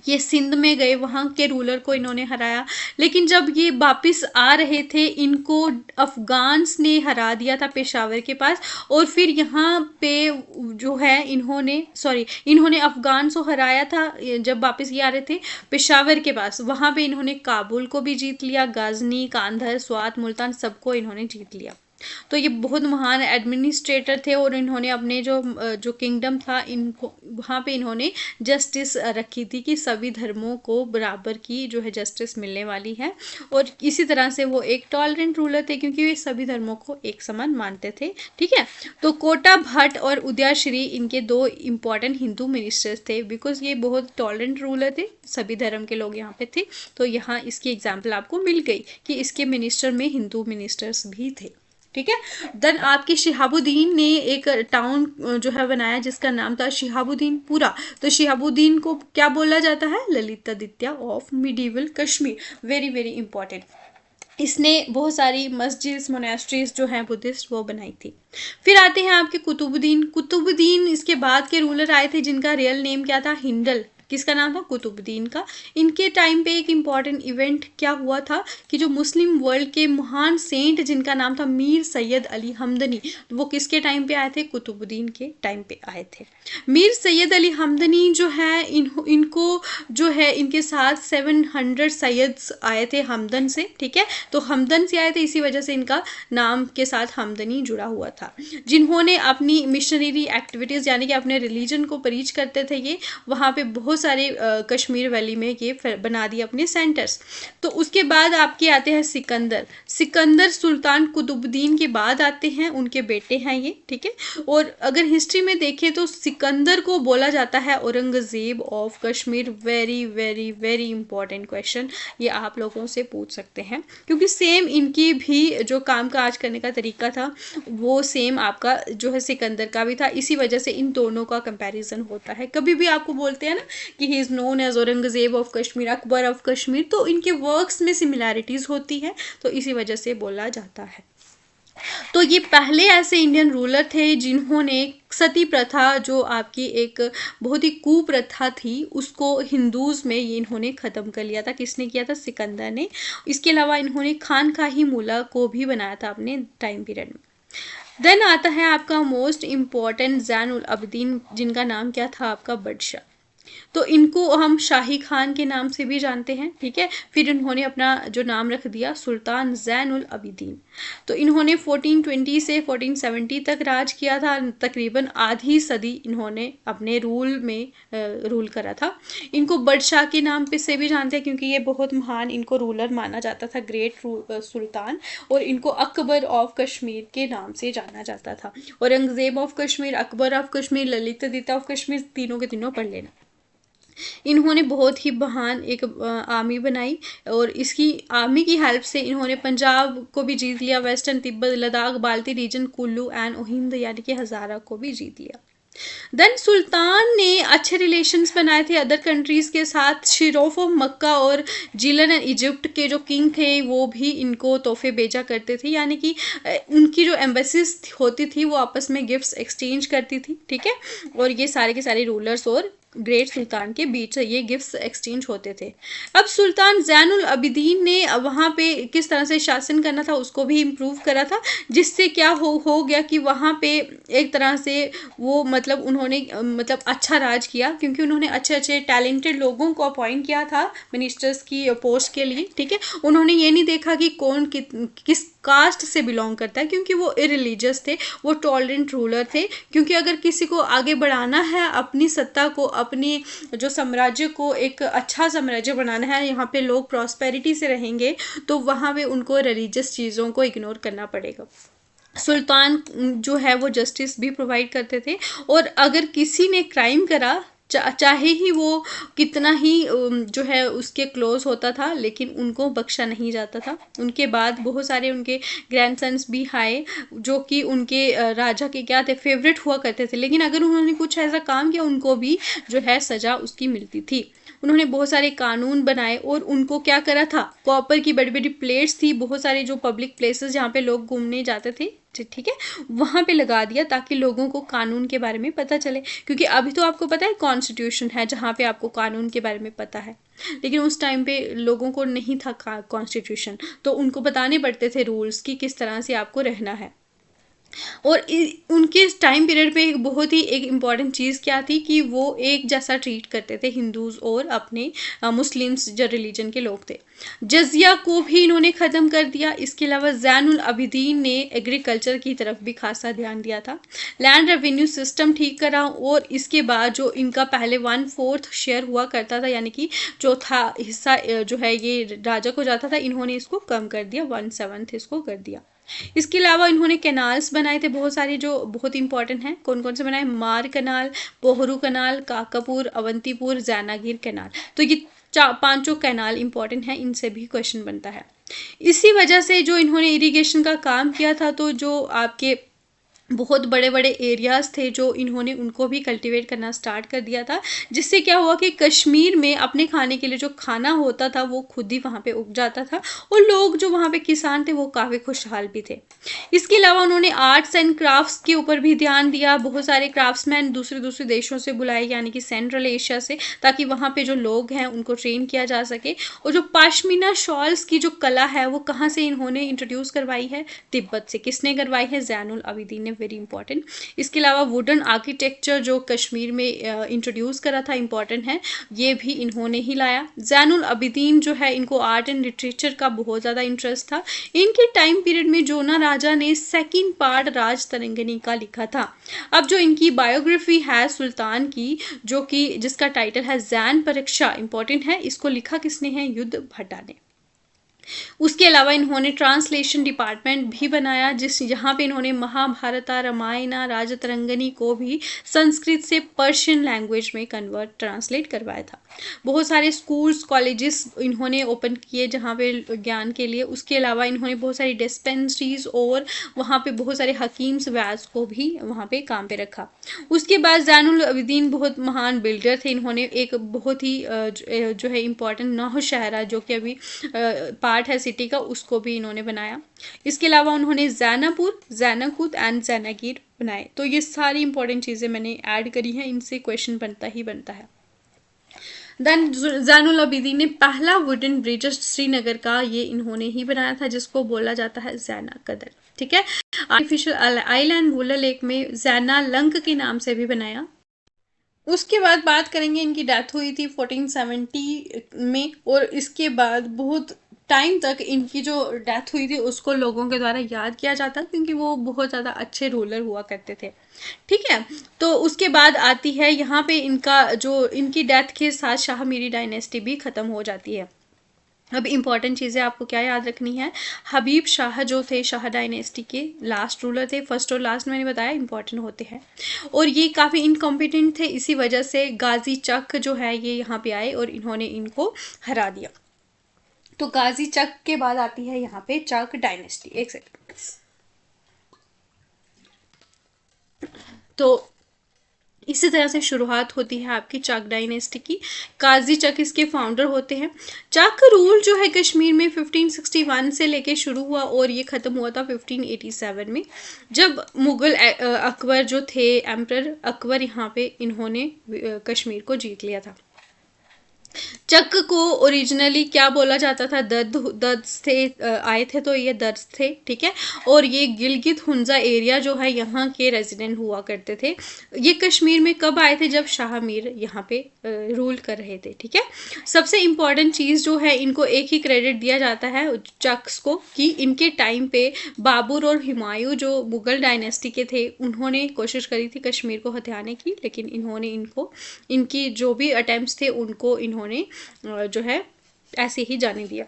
ये सिंध में गए, वहाँ के रूलर को इन्होंने हराया। लेकिन जब ये वापस आ रहे थे, इनको अफगान्स ने हरा दिया था पेशावर के पास। और फिर यहाँ पे जो है इन्होंने अफगान्स को हराया था जब वापस ये आ रहे थे पेशावर के पास। वहाँ पे इन्होंने काबुल को भी जीत लिया, गाजनी, कांधर, स्वात, मुल्तान सबको इन्होंने जीत लिया। तो ये बहुत महान एडमिनिस्ट्रेटर थे और इन्होंने अपने जो किंगडम था, इनको वहाँ पे इन्होंने जस्टिस रखी थी कि सभी धर्मों को बराबर की जो है जस्टिस मिलने वाली है। और इसी तरह से वो एक टॉलरेंट रूलर थे क्योंकि वे सभी धर्मों को एक समान मानते थे। ठीक है, तो कोटा भट्ट और उदयश्री इनके दो इम्पॉर्टेंट हिंदू मिनिस्टर्स थे, बिकॉज ये बहुत टॉलरेंट रूलर थे, सभी धर्म के लोग यहाँ पे थे। तो यहाँ इसकी एग्जाम्पल आपको मिल गई कि इसके मिनिस्टर में हिंदू मिनिस्टर्स भी थे। ठीक है, देन आपके शिहाबुद्दीन ने एक टाउन जो है बनाया जिसका नाम था शिहाबुद्दीनपुरा। तो शिहाबुद्दीन को क्या बोला जाता है? Lalitaditya of medieval Kashmir. Very very important. इसने बहुत सारी मस्जिद, मोनेस्ट्रीज जो हैं बुद्धिस्ट वो बनाई थी। फिर आते हैं आपके कुतुबुद्दीन। कुतुबुद्दीन इसके बाद के रूलर आए थे जिनका रियल नेम क्या था? हिंदल। किसका नाम था? कुतुबुद्दीन का। इनके टाइम पे एक इम्पॉर्टेंट इवेंट क्या हुआ था कि जो मुस्लिम वर्ल्ड के महान सेंट जिनका नाम था मीर सैयद अली हमदनी, वो किसके टाइम पे आए थे? कुतुबुद्दीन के टाइम पे आए थे। मीर सैयद अली हमदनी जो है इनको जो है इनके साथ 700 सैयद्स आए थे हमदन से। ठीक है, तो हमदन से आए थे, इसी वजह से इनका नाम के साथ हमदनी जुड़ा हुआ था। जिन्होंने अपनी मिशनरी एक्टिविटीज़ यानी कि अपने रिलीजन को प्रीच करते थे, ये वहाँ पे बहुत सारे कश्मीर वैली में ये बना दिए अपने सेंटर्स। तो उसके बाद आपके आते हैं सिकंदर सुल्तान कुतुबुद्दीन के बाद आते हैं, उनके बेटे हैं ये। ठीक है, और अगर हिस्ट्री में देखें तो सिकंदर को बोला जाता है Aurangzeb of Kashmir. Very very very important question, ये आप लोगों से पूछ सकते हैं क्योंकि सेम इनकी भी जो काम काज करने का तरीका था वो सेम आपका जो है सिकंदर का भी था। इसी वजह से इन दोनों का कंपैरिजन होता है। कभी भी आपको बोलते हैं ना कि he is known as Aurangzeb of Kashmir, Akbar of Kashmir, तो इनके वर्क्स में सिमिलैरिटीज़ होती है, तो इसी वजह से बोला जाता है। तो ये पहले ऐसे इंडियन रूलर थे जिन्होंने सती प्रथा जो आपकी एक बहुत ही कुप्रथा थी उसको हिंदूज में ये इन्होंने ख़त्म कर लिया था। किसने किया था? सिकंदर ने। इसके अलावा इन्होंने खानकाही मूला को भी बनाया था अपने टाइम पीरियड में। देन आता है आपका मोस्ट इम्पॉर्टेंट ज़ैन उल अबदीन, जिनका नाम क्या था? आपका बदशाह। तो इनको हम शाही खान के नाम से भी जानते हैं। ठीक है, फिर इन्होंने अपना जो नाम रख दिया सुल्तान ज़ैन उल अबिदीन। तो इन्होंने 1420 से 1470 तक राज किया था। तकरीबन आधी सदी इन्होंने अपने रूल में रूल करा था। इनको बदशाह के नाम पे से भी जानते हैं क्योंकि ये बहुत महान इनको रूलर माना जाता था, ग्रेट सुल्तान। और इनको अकबर ऑफ कश्मीर के नाम से जाना जाता था। Aurangzeb of Kashmir, Akbar of Kashmir, Lalitaditya of Kashmir, तीनों के तीनों पढ़ लेना। इन्होंने बहुत ही महान एक आर्मी बनाई और इसकी आर्मी की हेल्प से इन्होंने पंजाब को भी जीत लिया, वेस्टर्न तिब्बत, लद्दाख, बाल्टी रीजन, कुल्लू एंड ओहिंद यानी कि हज़ारा को भी जीत लिया। देन सुल्तान ने अच्छे रिलेशंस बनाए थे अदर कंट्रीज़ के साथ। शिरोफ ऑफ मक्का और जिलन एंड इजिप्ट के जो किंग थे वो भी इनको तोहफे भेजा करते थे, यानी कि उनकी जो एम्बेसीज होती थी वो आपस में गिफ्ट्स एक्सचेंज करती थी। ठीक है, और ये सारे के सारे रूलर्स और ग्रेट सुल्तान के बीच ये गिफ्ट्स एक्सचेंज होते थे। अब सुल्तान ज़ैनुल अबिदीन ने वहाँ पे किस तरह से शासन करना था उसको भी इम्प्रूव करा था, जिससे क्या हो गया कि वहाँ पे एक तरह से वो मतलब उन्होंने मतलब अच्छा राज किया क्योंकि उन्होंने अच्छे अच्छे टैलेंटेड लोगों को अपॉइंट किया था मिनिस्टर्स की पोस्ट के लिए। ठीक है, उन्होंने ये नहीं देखा कि कौन किस कास्ट से बिलोंग करता है क्योंकि वो इरिलीजियस थे, वो टॉलरेंट रूलर थे। क्योंकि अगर किसी को आगे बढ़ाना है अपनी सत्ता को, अपनी जो साम्राज्य को एक अच्छा साम्राज्य बनाना है, यहाँ पे लोग प्रॉस्पेरिटी से रहेंगे, तो वहाँ पे उनको रिलीजियस चीज़ों को इग्नोर करना पड़ेगा। सुल्तान जो है वो जस्टिस भी प्रोवाइड करते थे और अगर किसी ने क्राइम करा चाहे ही वो कितना ही जो है उसके क्लोज होता था, लेकिन उनको बख्शा नहीं जाता था। उनके बाद बहुत सारे उनके ग्रैंडसन्स भी आए जो कि उनके राजा के क्या थे, फेवरेट हुआ करते थे, लेकिन अगर उन्होंने कुछ ऐसा काम किया उनको भी जो है सज़ा उसकी मिलती थी। उन्होंने बहुत सारे कानून बनाए और उनको क्या करा था, कॉपर की बड़ी बड़ी प्लेट्स थी, बहुत सारे जो पब्लिक प्लेसेस जहाँ पे लोग घूमने जाते थे ठीक है, वहाँ पे लगा दिया ताकि लोगों को कानून के बारे में पता चले, क्योंकि अभी तो आपको पता है कॉन्स्टिट्यूशन है जहाँ पे आपको कानून के बारे में पता है, लेकिन उस टाइम पे लोगों को नहीं था कॉन्स्टिट्यूशन, तो उनको बताने पड़ते थे रूल्स कि किस तरह से आपको रहना है। और उनके टाइम पीरियड पे एक बहुत ही एक इम्पॉर्टेंट चीज़ क्या थी कि वो एक जैसा ट्रीट करते थे हिंदूज और अपने मुस्लिम्स जो रिलीजन के लोग थे। जजिया को भी इन्होंने ख़त्म कर दिया। इसके अलावा ज़ैनुल अबिदीन ने एग्रीकल्चर की तरफ भी खासा ध्यान दिया था। लैंड रेवेन्यू सिस्टम ठीक करा, और इसके बाद जो इनका पहले 1/4 शेयर हुआ करता था, यानी कि चौथा हिस्सा जो है ये राजा को जाता था, इन्होंने इसको कम कर दिया, 1/7 इसको कर दिया। इसके अलावा इन्होंने कैनाल्स बनाए थे बहुत सारे जो बहुत इंपॉर्टेंट हैं। कौन कौन से बनाए? मार कनाल, पोहरू कनाल, काकापुर, अवंतीपुर, जैनागिर कनाल। तो ये पांचों कैनाल इंपॉर्टेंट हैं, इनसे भी क्वेश्चन बनता है। इसी वजह से जो इन्होंने इरिगेशन का काम किया था, तो जो आपके बहुत बड़े बड़े एरियाज़ थे जो इन्होंने उनको भी कल्टीवेट करना स्टार्ट कर दिया था, जिससे क्या हुआ कि कश्मीर में अपने खाने के लिए जो खाना होता था वो खुद ही वहाँ पे उग जाता था, और लोग जो वहाँ पे किसान थे वो काफ़ी खुशहाल भी थे। इसके अलावा उन्होंने आर्ट्स एंड क्राफ्ट्स के ऊपर भी ध्यान दिया। बहुत सारे क्राफ्ट्समैन दूसरे दूसरे देशों से बुलाए, यानी कि सेंट्रल एशिया से, ताकि वहाँ पे जो लोग हैं उनको ट्रेन किया जा सके। और जो पाशमीना शॉल्स की जो कला है वो कहाँ से इन्होंने इंट्रोड्यूस करवाई है? तिब्बत से। किसने करवाई है? ज़ैनुल अबिदीन ने, वेरी इंपॉर्टेंट। इसके अलावा वुडन आर्किटेक्चर जो कश्मीर में इंट्रोड्यूस करा था, इंपॉर्टेंट है, ये भी इन्होंने ही लाया। ज़ैनुल अबिदीन जो है इनको आर्ट एंड लिटरेचर का बहुत ज़्यादा इंटरेस्ट था। इनके टाइम पीरियड में जोना राजा ने सेकंड पार्ट राज तरंगिणी का लिखा था। अब जो इनकी बायोग्राफी है सुल्तान की, जो कि जिसका टाइटल है जैन परीक्षा, इंपॉर्टेंट है, इसको लिखा किसने है? युद्ध भट्टा ने। उसके अलावा इन्होंने ट्रांसलेशन डिपार्टमेंट भी बनाया, जिस यहाँ पे इन्होंने महाभारत, रामायण, राजतरंगिणी को भी संस्कृत से पर्शियन लैंग्वेज में कन्वर्ट ट्रांसलेट करवाया था। बहुत सारे स्कूल्स कॉलेजेस इन्होंने ओपन किए जहाँ पे ज्ञान के लिए। उसके अलावा इन्होंने बहुत सारी डिस्पेंसरीज और वहाँ पे बहुत सारे हकीम्स वैज को भी वहाँ पे काम पे रखा। उसके बाद ज़ैनुल अबिदीन बहुत महान बिल्डर थे। इन्होंने एक बहुत ही जो है इम्पॉर्टेंट नौशहरा, जो कि अभी पार्ट है सिटी का, उसको भी इन्होंने बनाया। इसके अलावा उन्होंने जैनापुर, जैनाकुत एंड जैनागिर बनाए। तो ये सारी इंपॉर्टेंट चीज़ें मैंने ऐड करी हैं, इनसे क्वेश्चन बनता ही बनता है। देन ज़ैनुल अबिदीन ने पहला वुडन ब्रिज श्रीनगर का ये इन्होंने ही बनाया था, जिसको बोला जाता है जैना कदर। ठीक है, आर्टिफिशियल आइलैंड वुलर लेक में जैना लंक के नाम से भी बनाया। उसके बाद बात करेंगे, इनकी डेथ हुई थी 1470 में, और इसके बाद बहुत टाइम तक इनकी जो डेथ हुई थी उसको लोगों के द्वारा याद किया जाता, क्योंकि वो बहुत ज़्यादा अच्छे रूलर हुआ करते थे। ठीक है, तो उसके बाद आती है यहाँ पे इनका जो इनकी डेथ के साथ शाह मीरी डायनेस्टी भी ख़त्म हो जाती है। अब इम्पॉर्टेंट चीज़ें आपको क्या याद रखनी है? हबीब शाह जो थे शाह डायनेस्टी के लास्ट रूलर थे, फर्स्ट और लास्ट मैंने बताया इंपॉर्टेंट होते हैं, और ये काफ़ी इनकॉम्पिटेंट थे। इसी वजह से गाजी चक जो है ये यहाँ पे आए और इन्होंने इनको हरा दिया। तो गाजी चक के बाद आती है यहाँ पे चक डायनेस्टी। एक सेकंड। तो इसी तरह से शुरुआत होती है आपकी चक डायनेस्टी की। काजी चक इसके फाउंडर होते हैं। चक रूल जो है कश्मीर में 1561 से लेके शुरू हुआ और ये ख़त्म हुआ था 1587 में, जब मुग़ल अकबर जो थे एम्परर अकबर, यहाँ पे इन्होंने कश्मीर को जीत लिया था। चक को ओरिजिनली क्या बोला जाता था? दर्द थे आए थे, तो ये दर्द थे। ठीक है, और ये गिलगित हुंजा एरिया जो है यहाँ के रेजिडेंट हुआ करते थे। ये कश्मीर में कब आए थे? जब शाह मीर यहाँ पे रूल कर रहे थे। ठीक है, सबसे इम्पॉर्टेंट चीज़ जो है, इनको एक ही क्रेडिट दिया जाता है चक्स को, कि इनके टाइम पे बाबर और हुमायूं जो मुग़ल डायनेस्टी के थे, उन्होंने कोशिश करी थी कश्मीर को हथियाने की, लेकिन इन्होंने इनकी जो भी अटेम्प्ट्स थे उनको इन्होंने जो है ऐसे ही जाने दिया।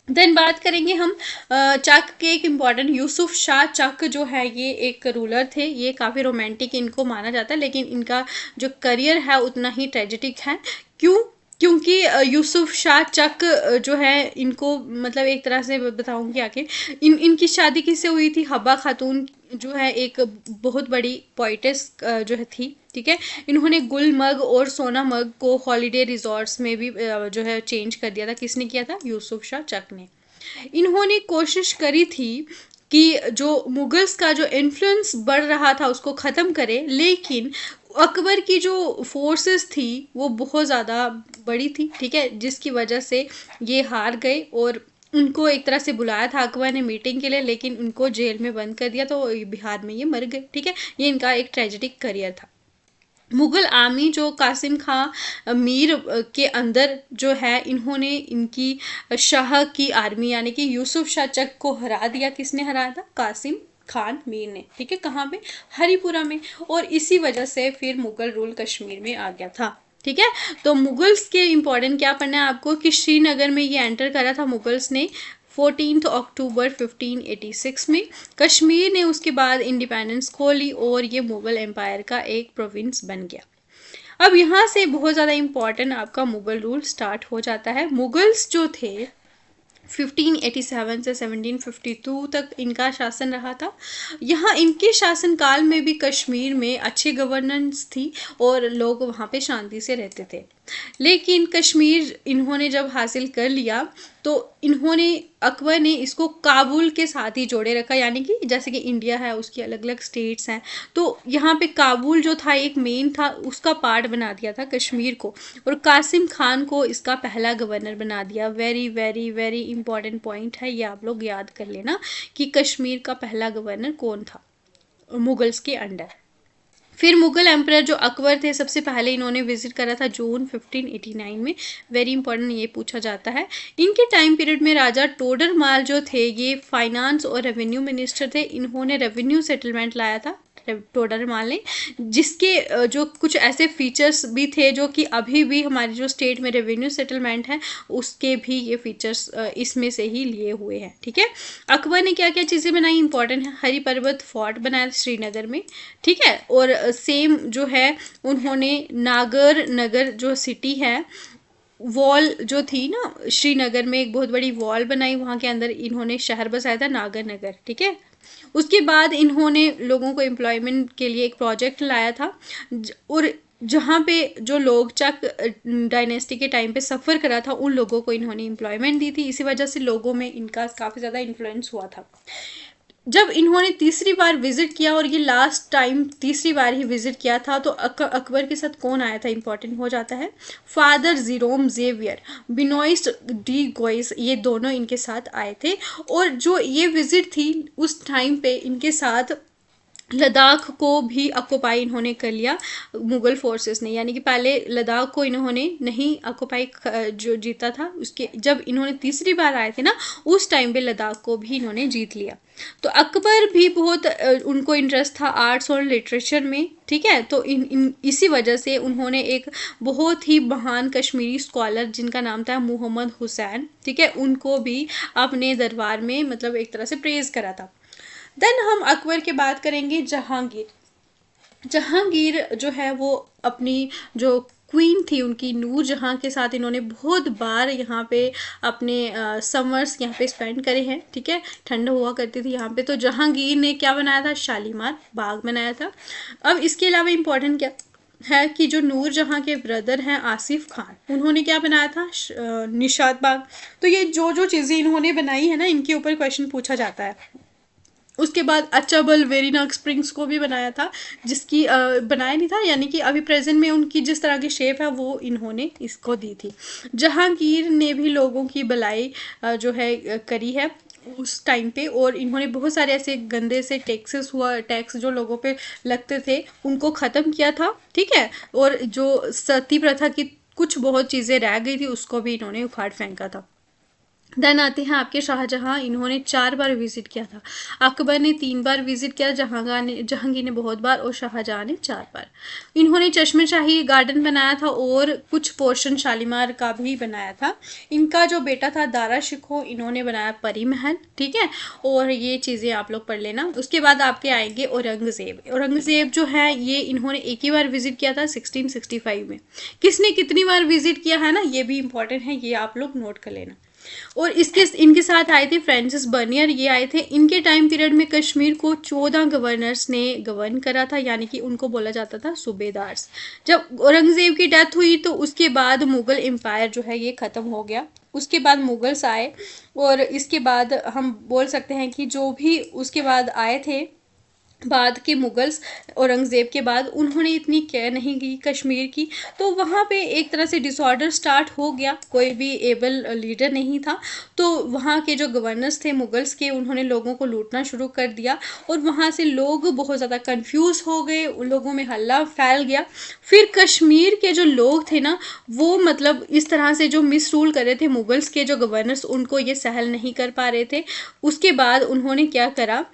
देन बात करेंगे हम चक के एक इम्पॉर्टेंट यूसुफ शाह चक जो है ये एक रूलर थे। ये काफ़ी रोमांटिक इनको माना जाता है, लेकिन इनका जो करियर है उतना ही ट्रेजिटिक है। क्यों? क्योंकि यूसुफ शाह चक जो है इनको, मतलब एक तरह से बताऊंगी आगे, इनकी शादी किससे हुई थी? हब्बा खातून जो है एक बहुत बड़ी पोइटेस जो है थी। ठीक है, इन्होंने गुलमर्ग और सोनामर्ग को हॉलीडे रिजॉर्ट्स में भी जो है चेंज कर दिया था। किसने किया था? यूसुफ शाह चक ने। इन्होंने कोशिश करी थी कि जो मुगल्स का जो इन्फ्लुएंस बढ़ रहा था उसको ख़त्म करे, लेकिन अकबर की जो फोर्सेस थी वो बहुत ज़्यादा बड़ी थी, ठीक है, जिसकी वजह से ये हार गए और उनको एक तरह से बुलाया था अकबर ने मीटिंग के लिए, लेकिन उनको जेल में बंद कर दिया, तो बिहार में ये मर गए, ठीक है। ये इनका एक ट्रेजिडिक करियर था। मुगल आर्मी जो कासिम खां मीर के अंदर जो है, इन्होंने इनकी शाह की आर्मी यानी कि यूसुफ शाह चक को हरा दिया। किसने हराया था? कासिम खान मीर ने, ठीक है। कहाँ पे? हरिपुरा में। और इसी वजह से फिर मुगल रूल कश्मीर में आ गया था, ठीक है। तो मुगल्स के इंपॉर्टेंट क्या पढ़ना है आपको कि श्रीनगर में ये एंटर करा था मुगल्स ने 14 अक्टूबर 1586 में। कश्मीर ने उसके बाद इंडिपेंडेंस खो ली और ये मुगल एम्पायर का एक प्रोविंस बन गया। अब यहाँ से बहुत ज़्यादा इम्पॉर्टेंट आपका मुगल रूल स्टार्ट हो जाता है। मुगल्स जो थे 1587 से 1752 तक इनका शासन रहा था। यहाँ इनके शासनकाल में भी कश्मीर में अच्छी गवर्नेंस थी और लोग वहाँ पे शांति से रहते थे। लेकिन कश्मीर इन्होंने जब हासिल कर लिया तो इन्होंने अकबर ने इसको काबुल के साथ ही जोड़े रखा, यानी कि जैसे कि इंडिया है उसकी अलग अलग स्टेट्स हैं, तो यहाँ पे काबुल जो था एक मेन था, उसका पार्ट बना दिया था कश्मीर को, और कासिम खान को इसका पहला गवर्नर बना दिया। Very very very important point है ये, आप लोग याद कर लेना कि कश्मीर का पहला गवर्नर कौन था मुगल्स के अंडर। फिर मुगल एम्परर जो अकबर थे, सबसे पहले इन्होंने विजिट करा था जून 1589 में। वेरी इंपॉर्टेंट ये पूछा जाता है। इनके टाइम पीरियड में राजा टोडर माल जो थे ये फाइनेंस और रेवेन्यू मिनिस्टर थे। इन्होंने रेवेन्यू सेटलमेंट लाया था टोडर माल ने, जिसके जो कुछ ऐसे फीचर्स भी थे जो कि अभी भी हमारी जो स्टेट में रेवेन्यू सेटलमेंट है उसके भी ये फीचर्स इसमें से ही लिए हुए हैं, ठीक है। अकबर ने क्या क्या चीज़ें बनाई इंपॉर्टेंट है, हरी पर्वत फोर्ट बनाया श्रीनगर में, ठीक है। और सेम जो है उन्होंने नागर नगर जो सिटी है, वॉल जो थी ना श्रीनगर में, एक बहुत बड़ी वॉल बनाई, वहाँ के अंदर इन्होंने शहर बसाया था नागर नगर, ठीक है। उसके बाद इन्होंने लोगों को एम्प्लॉयमेंट के लिए एक प्रोजेक्ट लाया था और जहाँ पे जो लोग चक डायनेस्टी के टाइम पे सफ़र करा था उन लोगों को इन्होंने एम्प्लॉयमेंट दी थी। इसी वजह से लोगों में इनका काफ़ी ज़्यादा इन्फ्लुएंस हुआ था। जब इन्होंने तीसरी बार विजिट किया, और ये लास्ट टाइम तीसरी बार ही विजिट किया था, तो अकबर के साथ कौन आया था इंपॉर्टेंट हो जाता है, फादर जीरोम जेवियर, बिनोइस डी गोइस, ये दोनों इनके साथ आए थे। और जो ये विजिट थी उस टाइम पे इनके साथ लद्दाख को भी ऑक्युपाई इन्होंने कर लिया मुगल फोर्सेस ने, यानी कि पहले लद्दाख को इन्होंने नहीं ऑक्युपाई जो जीता था, उसके जब इन्होंने तीसरी बार आए थे ना उस टाइम पे लद्दाख को भी इन्होंने जीत लिया। तो अकबर भी बहुत उनको इंटरेस्ट था आर्ट्स और लिटरेचर में, ठीक है। तो इसी वजह से उन्होंने एक बहुत ही महान कश्मीरी स्कॉलर जिनका नाम था मोहम्मद हुसैन, ठीक है, उनको भी अपने दरबार में मतलब एक तरह से प्रेज करा था। देन हम अकबर की बात करेंगे जहांगीर। जहांगीर जो है वो अपनी जो क्वीन थी उनकी नूर जहाँ के साथ इन्होंने बहुत बार यहाँ पे अपने समर्स यहाँ पे स्पेंड करे हैं, ठीक है, ठंड हुआ करती थी यहाँ पे। तो जहांगीर ने क्या बनाया था, शालीमार बाग बनाया था। अब इसके अलावा इम्पोर्टेंट क्या है कि जो नूर जहाँ के ब्रदर हैं आसिफ खान, उन्होंने क्या बनाया था, निशात बाग। तो ये जो जो चीज़ें इन्होंने बनाई है ना इनके ऊपर क्वेश्चन पूछा जाता है। उसके बाद अचाबल वेरीनाग स्प्रिंग्स को भी बनाया था, जिसकी बनाया नहीं था, यानी कि अभी प्रेजेंट में उनकी जिस तरह की शेप है वो इन्होंने इसको दी थी। जहांगीर ने भी लोगों की भलाई जो है करी है उस टाइम पे, और इन्होंने बहुत सारे ऐसे गंदे से टैक्स जो लोगों पे लगते थे उनको ख़त्म किया था, ठीक है। और जो सती प्रथा की कुछ बहुत चीज़ें रह गई थी उसको भी इन्होंने उखाड़ फेंका था। देन आते हैं आपके शाहजहां, इन्होंने 4 बार विजिट किया था। अकबर ने 3 बार विजिट किया, जहांगीर ने बहुत बार और शाहजहां ने 4 बार। इन्होंने चश्मे-शाही गार्डन बनाया था और कुछ पोर्शन शालीमार का भी बनाया था। इनका जो बेटा था दारा शिकोह, इन्होंने बनाया परी महल, ठीक है। और ये चीज़ें आप लोग पढ़ लेना। उसके बाद आपके आएंगे औरंगज़ेब। औरंगज़ेब जो है ये इन्होंने एक ही बार विजिट किया था 1665 में। किसने कितनी बार विजिट किया है ना, ये भी इंपॉर्टेंट है, ये आप लोग नोट कर लेना। और इनके साथ आए थे फ्रांसिस बर्नियर, ये आए थे। इनके टाइम पीरियड में कश्मीर को 14 गवर्नर्स ने गवर्न करा था, यानी कि उनको बोला जाता था सूबेदार्स। जब औरंगज़ेब की डेथ हुई तो उसके बाद मुगल एम्पायर जो है ये ख़त्म हो गया उसके बाद मुगल्स आए, और इसके बाद हम बोल सकते हैं कि जो भी उसके बाद आए थे बाद के मुगल्स, औरंगज़ेब के बाद, उन्होंने इतनी केयर नहीं की कश्मीर की। तो वहाँ पे एक तरह से डिसऑर्डर स्टार्ट हो गया, कोई भी एबल लीडर नहीं था। तो वहाँ के जो गवर्नर्स थे मुगल्स के, उन्होंने लोगों को लूटना शुरू कर दिया, और वहाँ से लोग बहुत ज़्यादा कंफ्यूज हो गए, उन लोगों में हल्ला फैल गया। फिर कश्मीर के जो लोग थे ना, वो मतलब इस तरह से जो मिस रूल कर रहे थे मुगल्स के जो गवर्नर्स, उनको ये सहल नहीं कर पा रहे थे। उसके बाद उन्होंने क्या करा,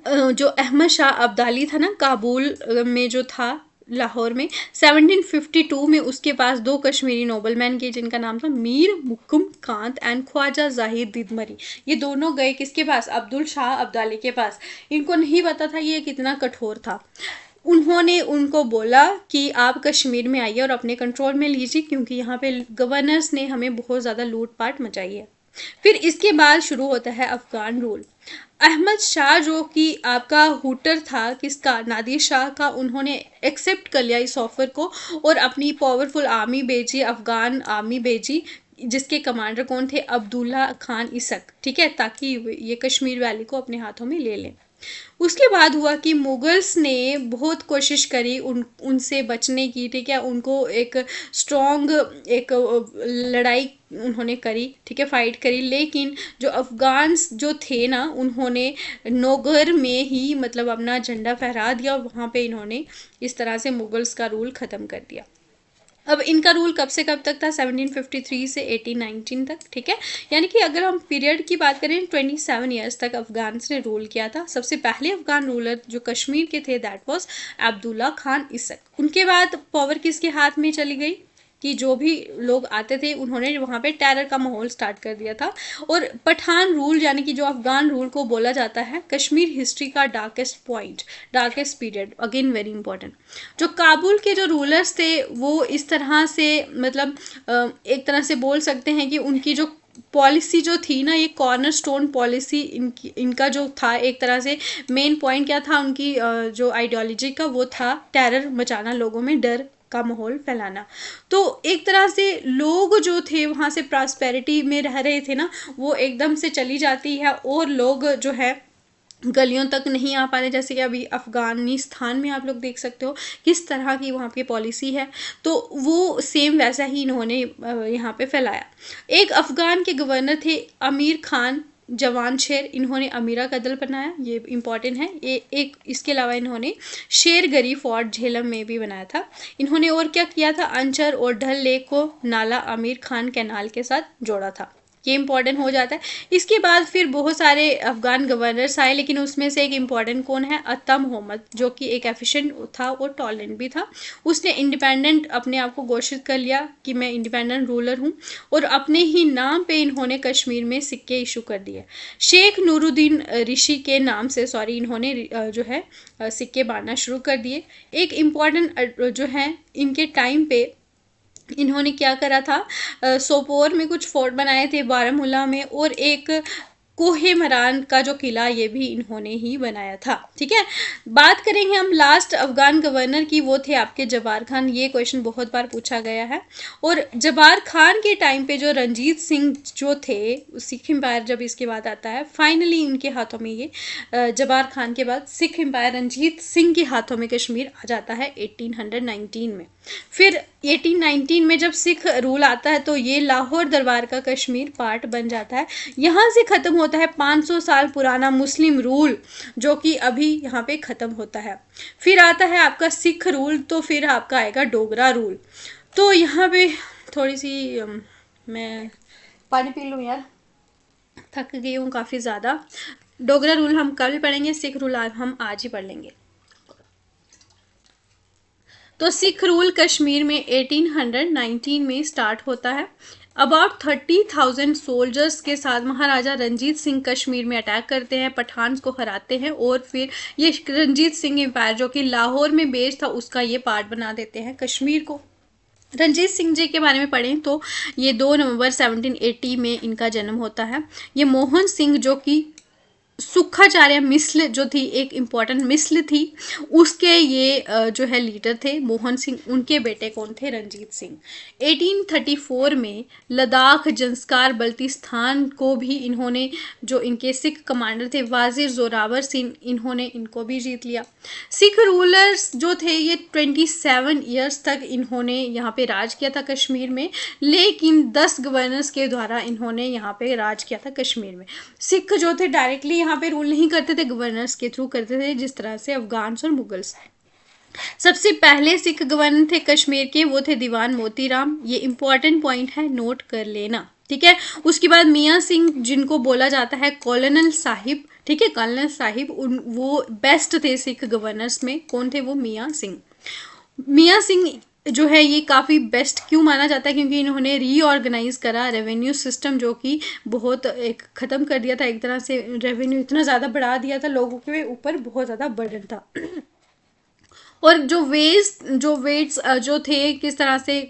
जो अहमद शाह अब्दाली था ना, काबुल में जो था, लाहौर में 1752 में उसके पास दो कश्मीरी नोबलमैन के, जिनका नाम था मीर मुकुम कांत एंड ख्वाजा जाहिर दिदमरी। ये दोनों गए किसके पास, अब्दुल शाह अब्दाली के पास। इनको नहीं पता था ये कितना कठोर था। उन्होंने उनको बोला कि आप कश्मीर में आइए और अपने कंट्रोल में लीजिए, क्योंकि यहाँ पे गवर्नर्स ने हमें बहुत ज़्यादा लूटपाट मचाई है। फिर इसके बाद शुरू होता है अफगान रूल। अहमद शाह जो कि आपका हुटर था, किसका, नादिर शाह का, उन्होंने एक्सेप्ट कर लिया इस ऑफर को और अपनी पावरफुल आर्मी भेजी, अफगान आर्मी भेजी, जिसके कमांडर कौन थे, अब्दुल्ला खान इसक, ठीक है, ताकि ये कश्मीर वैली को अपने हाथों में ले लें। उसके बाद हुआ कि मुगल्स ने बहुत कोशिश करी उनसे बचने की, ठीक है, उनको एक स्ट्रॉन्ग एक लड़ाई उन्होंने करी, ठीक है, फाइट करी, लेकिन जो अफगान्स जो थे ना, उन्होंने नौगर में ही मतलब अपना झंडा फहरा दिया, और वहाँ पे इन्होंने इस तरह से मुगल्स का रूल ख़त्म कर दिया। अब इनका रूल कब से कब तक था, 1753 से 1819 तक, ठीक है, यानी कि अगर हम पीरियड की बात करें 27 ईयर्स तक अफगान्स ने रूल किया था। सबसे पहले अफगान रूलर जो कश्मीर के थे दैट वाज अब्दुल्ला खान इसक। उनके बाद पावर किसके हाथ में चली गई कि जो भी लोग आते थे उन्होंने वहाँ पे टेरर का माहौल स्टार्ट कर दिया था। और पठान रूल यानी कि जो अफगान रूल को बोला जाता है कश्मीर हिस्ट्री का darkest point, darkest period, again very important. जो काबुल के जो रूलर्स थे वो इस तरह से मतलब एक तरह से बोल सकते हैं कि उनकी जो पॉलिसी जो थी ना, ये कॉर्नर स्टोन पॉलिसी इनका जो था, एक तरह से मेन पॉइंट क्या था उनकी जो आइडियोलॉजी का, वो था टेरर मचाना, लोगों में डर का माहौल फैलाना। तो एक तरह से लोग जो थे वहाँ से प्रॉस्पेरिटी में रह रहे थे ना, वो एकदम से चली जाती है, और लोग जो है गलियों तक नहीं आ पा रहे। जैसे कि अभी अफ़गानिस्तान में आप लोग देख सकते हो किस तरह की वहाँ की पॉलिसी है, तो वो सेम वैसा ही इन्होंने यहाँ पे फैलाया। एक अफ़गान के गवर्नर थे अमीर खान जवान शेर, इन्होंने अमीरा कदल बनाया, ये इम्पॉर्टेंट है। ये एक इसके अलावा इन्होंने शेरगरी फोर्ट झेलम में भी बनाया था। इन्होंने और क्या किया था, अंचर और डल लेक को नाला अमीर खान कैनाल के साथ जोड़ा था, ये इंपॉर्टेंट हो जाता है। इसके बाद फिर बहुत सारे अफगान गवर्नर्स आए, लेकिन उसमें से एक इम्पॉर्टेंट कौन है, अत्ता मोहम्मद, जो कि एक एफिशिएंट था और टॉलरेंट भी था। उसने इंडिपेंडेंट अपने आप को घोषित कर लिया कि मैं इंडिपेंडेंट रूलर हूँ, और अपने ही नाम पे इन्होंने कश्मीर में सिक्के इशू कर दिए। शेख नूरुद्दीन ऋषि के नाम से इन्होंने जो है सिक्के बांटना शुरू कर दिए। एक इम्पॉर्टेंट जो है इनके टाइम पे इन्होंने क्या करा था, सोपोर में कुछ फोर्ट बनाए थे, बारामूला में, और एक कोहे मरान का जो किला, ये भी इन्होंने ही बनाया था, ठीक है। बात करेंगे हम लास्ट अफगान गवर्नर की, वो थे आपके जबार खान। ये क्वेश्चन बहुत बार पूछा गया है। और जबार खान के टाइम पे जो रंजीत सिंह जो थे, सिख एम्पायर जब इसके बाद आता है, फाइनली उनके हाथों में ये जबार खान के बाद सिख एम्पायर रंजीत सिंह के हाथों में कश्मीर आ जाता है 1819 में। फिर 1819 में जब सिख रूल आता है तो ये लाहौर दरबार का कश्मीर पार्ट बन जाता है। यहाँ से ख़त्म होता है 500 साल पुराना मुस्लिम रूल, जो कि अभी यहाँ पे ख़त्म होता है। फिर आता है आपका सिख रूल, तो फिर आपका आएगा डोगरा रूल। तो यहाँ पे थोड़ी सी मैं पानी पी लूँ यार, थक गई हूँ काफ़ी ज़्यादा। डोगरा रूल हम कल पढ़ेंगे, सिख रूल हम आज ही पढ़ लेंगे। तो सिख रूल कश्मीर में 1819 में स्टार्ट होता है। अबाउट 30,000 सोल्जर्स के साथ महाराजा रंजीत सिंह कश्मीर में अटैक करते हैं, पठान को हराते हैं, और फिर ये रंजीत सिंह एम्पायर जो कि लाहौर में बेस्ड था उसका ये पार्ट बना देते हैं कश्मीर को। रंजीत सिंह जी के बारे में पढ़ें तो ये 2 नवंबर 1780 में इनका जन्म होता है। ये मोहन सिंह जो कि सुखाचार्य मिस्ल जो थी, एक इम्पॉर्टेंट मिस्ल थी, उसके ये जो है लीडर थे मोहन सिंह, उनके बेटे कौन थे, रंजीत सिंह। 1834 में लद्दाख जंस्कार बल्तिस्तान को भी इन्होंने, जो इनके सिख कमांडर थे वाजिर जोरावर सिंह, इन्होंने इनको भी जीत लिया। सिख रूलर्स जो थे ये 27 ईयर्स तक इन्होंने यहाँ पे राज किया था कश्मीर में, लेकिन 10 गवर्नर्स के द्वारा इन्होंने यहाँ पे राज किया था कश्मीर में। सिख जो थे डायरेक्टली यहाँ पे रूल नहीं करते थे, गवर्नर्स के थ्रू करते थे, जिस तरह से अफगान्स और मुगल्स। सबसे पहले सिख गवर्नर थे कश्मीर के, वो थे दीवान मोतीराम। ये इंपॉर्टेंट पॉइंट है, नोट कर लेना, ठीक है। उसके बाद मियाँ सिंह, जिनको बोला जाता है कॉलोनल साहिब, ठीक है, कॉलोनल साहिब, वो बेस्ट थे सिख गवर्नर्स में। कौन थे वो, मियाँ सिंह। मियाँ सिंह जो है ये काफ़ी बेस्ट क्यों माना जाता है, क्योंकि इन्होंने रीऑर्गेनाइज करा रेवेन्यू सिस्टम, जो कि बहुत एक ख़त्म कर दिया था एक तरह से, रेवेन्यू इतना ज़्यादा बढ़ा दिया था, लोगों के ऊपर बहुत ज़्यादा बर्डन था। और जो वेट्स जो थे, किस तरह से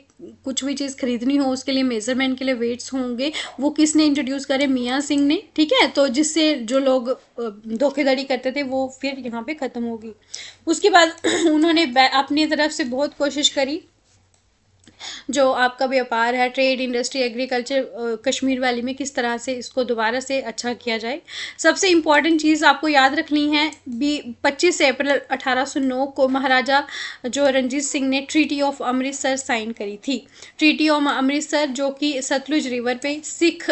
कुछ भी चीज़ खरीदनी हो उसके लिए मेजरमेंट के लिए वेट्स होंगे, वो किसने इंट्रोड्यूस करे, मियाँ सिंह ने, ठीक है। तो जिससे जो लोग धोखेधड़ी करते थे वो फिर यहाँ पे ख़त्म होगी। उसके बाद उन्होंने अपनी तरफ से बहुत कोशिश करी, जो आपका व्यापार है, trade, industry, agriculture, Kashmir valley में किस तरह से इसको दोबारा से अच्छा किया जाए। सबसे इम्पॉर्टेंट चीज़ आपको याद रखनी है, 25 अप्रैल 1809 को महाराजा जो रंजीत सिंह ने ट्रीटी ऑफ अमृतसर साइन करी थी। ट्रीटी ऑफ अमृतसर जो कि सतलुज रिवर पे, Sikh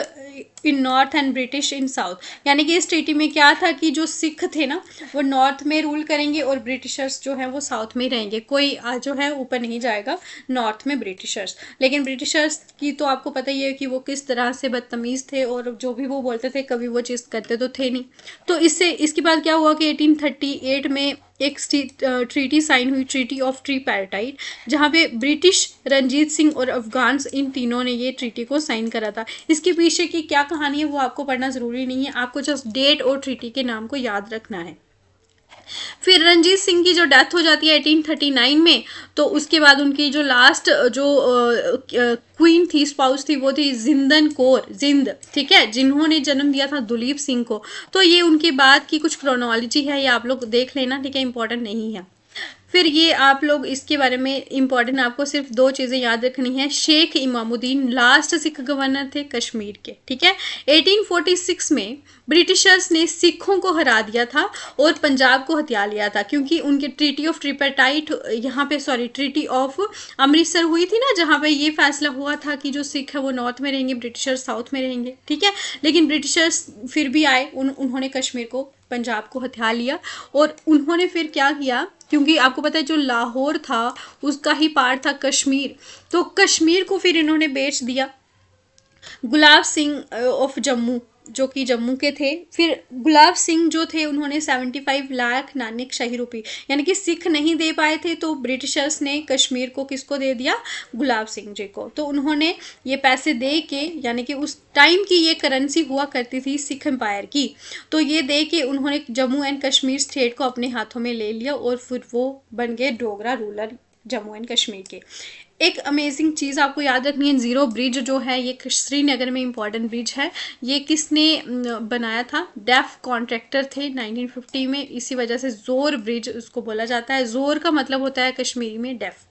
in north and British in south, यानी कि इस ट्रीटी में क्या था कि जो सिख थे ना वो नॉर्थ में रूल करेंगे और ब्रिटिशर्स जो हैं वो साउथ में रहेंगे, कोई जो है ऊपर नहीं जाएगा नॉर्थ में ब्रिटिशर्स। लेकिन ब्रिटिशर्स की तो आपको पता ही है कि वो किस तरह से बदतमीज़ थे, और जो भी वो बोलते थे कभी वो चीज़ करते तो थे नहीं। तो इसके बाद क्या हुआ कि 1838 में एक ट्रीटी साइन हुई, ट्रीटी ऑफ ट्रिपार्टाइट, जहाँ पे ब्रिटिश, रंजीत सिंह और अफगान्स, इन तीनों ने ये ट्रीटी को साइन करा था। इसके पीछे की क्या कहानी है वो आपको पढ़ना ज़रूरी नहीं है, आपको जस्ट डेट और ट्रीटी के नाम को याद रखना है। फिर रंजीत सिंह की जो डेथ हो जाती है 1839 में, तो उसके बाद उनकी जो लास्ट जो क्वीन थी, स्पाउस थी, वो थी जिंदन कौर, जिंद, ठीक है, जिन्होंने जन्म दिया था दुलीप सिंह को। तो ये उनके बाद की कुछ क्रोनोलॉजी है, ये आप लोग देख लेना, ठीक है, इंपॉर्टेंट नहीं है। फिर ये आप लोग इसके बारे में इम्पॉर्टेंट आपको सिर्फ 2 चीज़ें याद रखनी है। शेख इमामुद्दीन लास्ट सिख गवर्नर थे कश्मीर के, ठीक है। 1846 में ब्रिटिशर्स ने सिखों को हरा दिया था और पंजाब को हथिया लिया था, क्योंकि उनके ट्रीटी ऑफ ट्रिपार्टाइट यहाँ पे, ट्रीटी ऑफ अमृतसर हुई थी ना, जहाँ पे ये फैसला हुआ था कि जो सिख है वो नॉर्थ में रहेंगे, ब्रिटिशर्स साउथ में रहेंगे, ठीक है। लेकिन ब्रिटिशर्स फिर भी आए, उन्होंने कश्मीर को, पंजाब को हथिया लिया, और उन्होंने फिर क्या किया, क्योंकि आपको पता है जो लाहौर था उसका ही पार्ट था कश्मीर, तो कश्मीर को फिर इन्होंने बेच दिया गुलाब सिंह ऑफ जम्मू, जो कि जम्मू के थे। फिर गुलाब सिंह जो थे उन्होंने 75 लाख नानक शाही रुपये, यानी कि सिख नहीं दे पाए थे, तो ब्रिटिशर्स ने कश्मीर को किसको दे दिया, गुलाब सिंह जी को। तो उन्होंने ये पैसे दे के, यानी कि उस टाइम की ये करेंसी हुआ करती थी सिख एम्पायर की, तो ये दे के उन्होंने जम्मू एंड कश्मीर स्टेट को अपने हाथों में ले लिया, और फिर वो बन गए डोगरा रूलर जम्मू एंड कश्मीर के। एक अमेजिंग चीज़ आपको याद रखनी है, ज़ीरो ब्रिज जो है ये श्रीनगर में इंपॉर्टेंट ब्रिज है। ये किसने बनाया था, डेफ कॉन्ट्रैक्टर थे 1950 में, इसी वजह से जोर ब्रिज उसको बोला जाता है। जोर का मतलब होता है कश्मीरी में डेफ,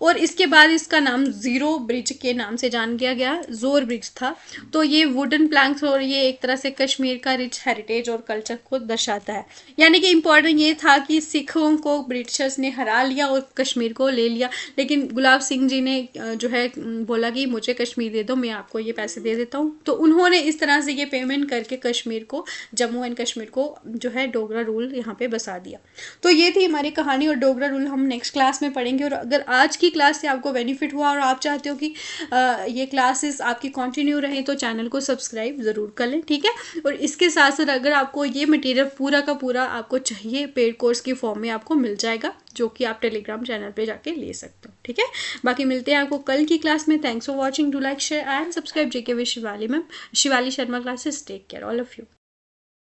और इसके बाद इसका नाम ज़ीरो ब्रिज के नाम से जान किया गया, जोर ब्रिज था। तो ये वुडन प्लैंक्स, और ये एक तरह से कश्मीर का रिच हेरिटेज और कल्चर को दर्शाता है। यानी कि इम्पॉर्टेंट ये था कि सिखों को ब्रिटिशर्स ने हरा लिया और कश्मीर को ले लिया, लेकिन गुलाब सिंह जी ने जो है बोला कि मुझे कश्मीर दे दो, मैं आपको ये पैसे दे देता हूँ। तो उन्होंने इस तरह से ये पेमेंट करके कश्मीर को, जम्मू एंड कश्मीर को जो है डोगरा रूल यहाँ पे बसा दिया। तो ये थी हमारी कहानी, और डोगरा रूल हम नेक्स्ट क्लास में पढ़ेंगे। और अगर आज की क्लास से आपको बेनिफिट हुआ और आप चाहते हो कि ये क्लासेस आपकी कंटिन्यू रहें, तो चैनल को सब्सक्राइब ज़रूर कर लें, ठीक है। और इसके साथ साथ अगर आपको ये मटेरियल पूरा का पूरा आपको चाहिए, पेड कोर्स की फॉर्म में आपको मिल जाएगा, जो कि आप टेलीग्राम चैनल पे जाके ले सकते हो, ठीक है। बाकी मिलते हैं आपको कल की क्लास में। Thanks for watching, do like, share and subscribe. JK with Shivali ma'am, Shivali Sharma classes. Take care all of you.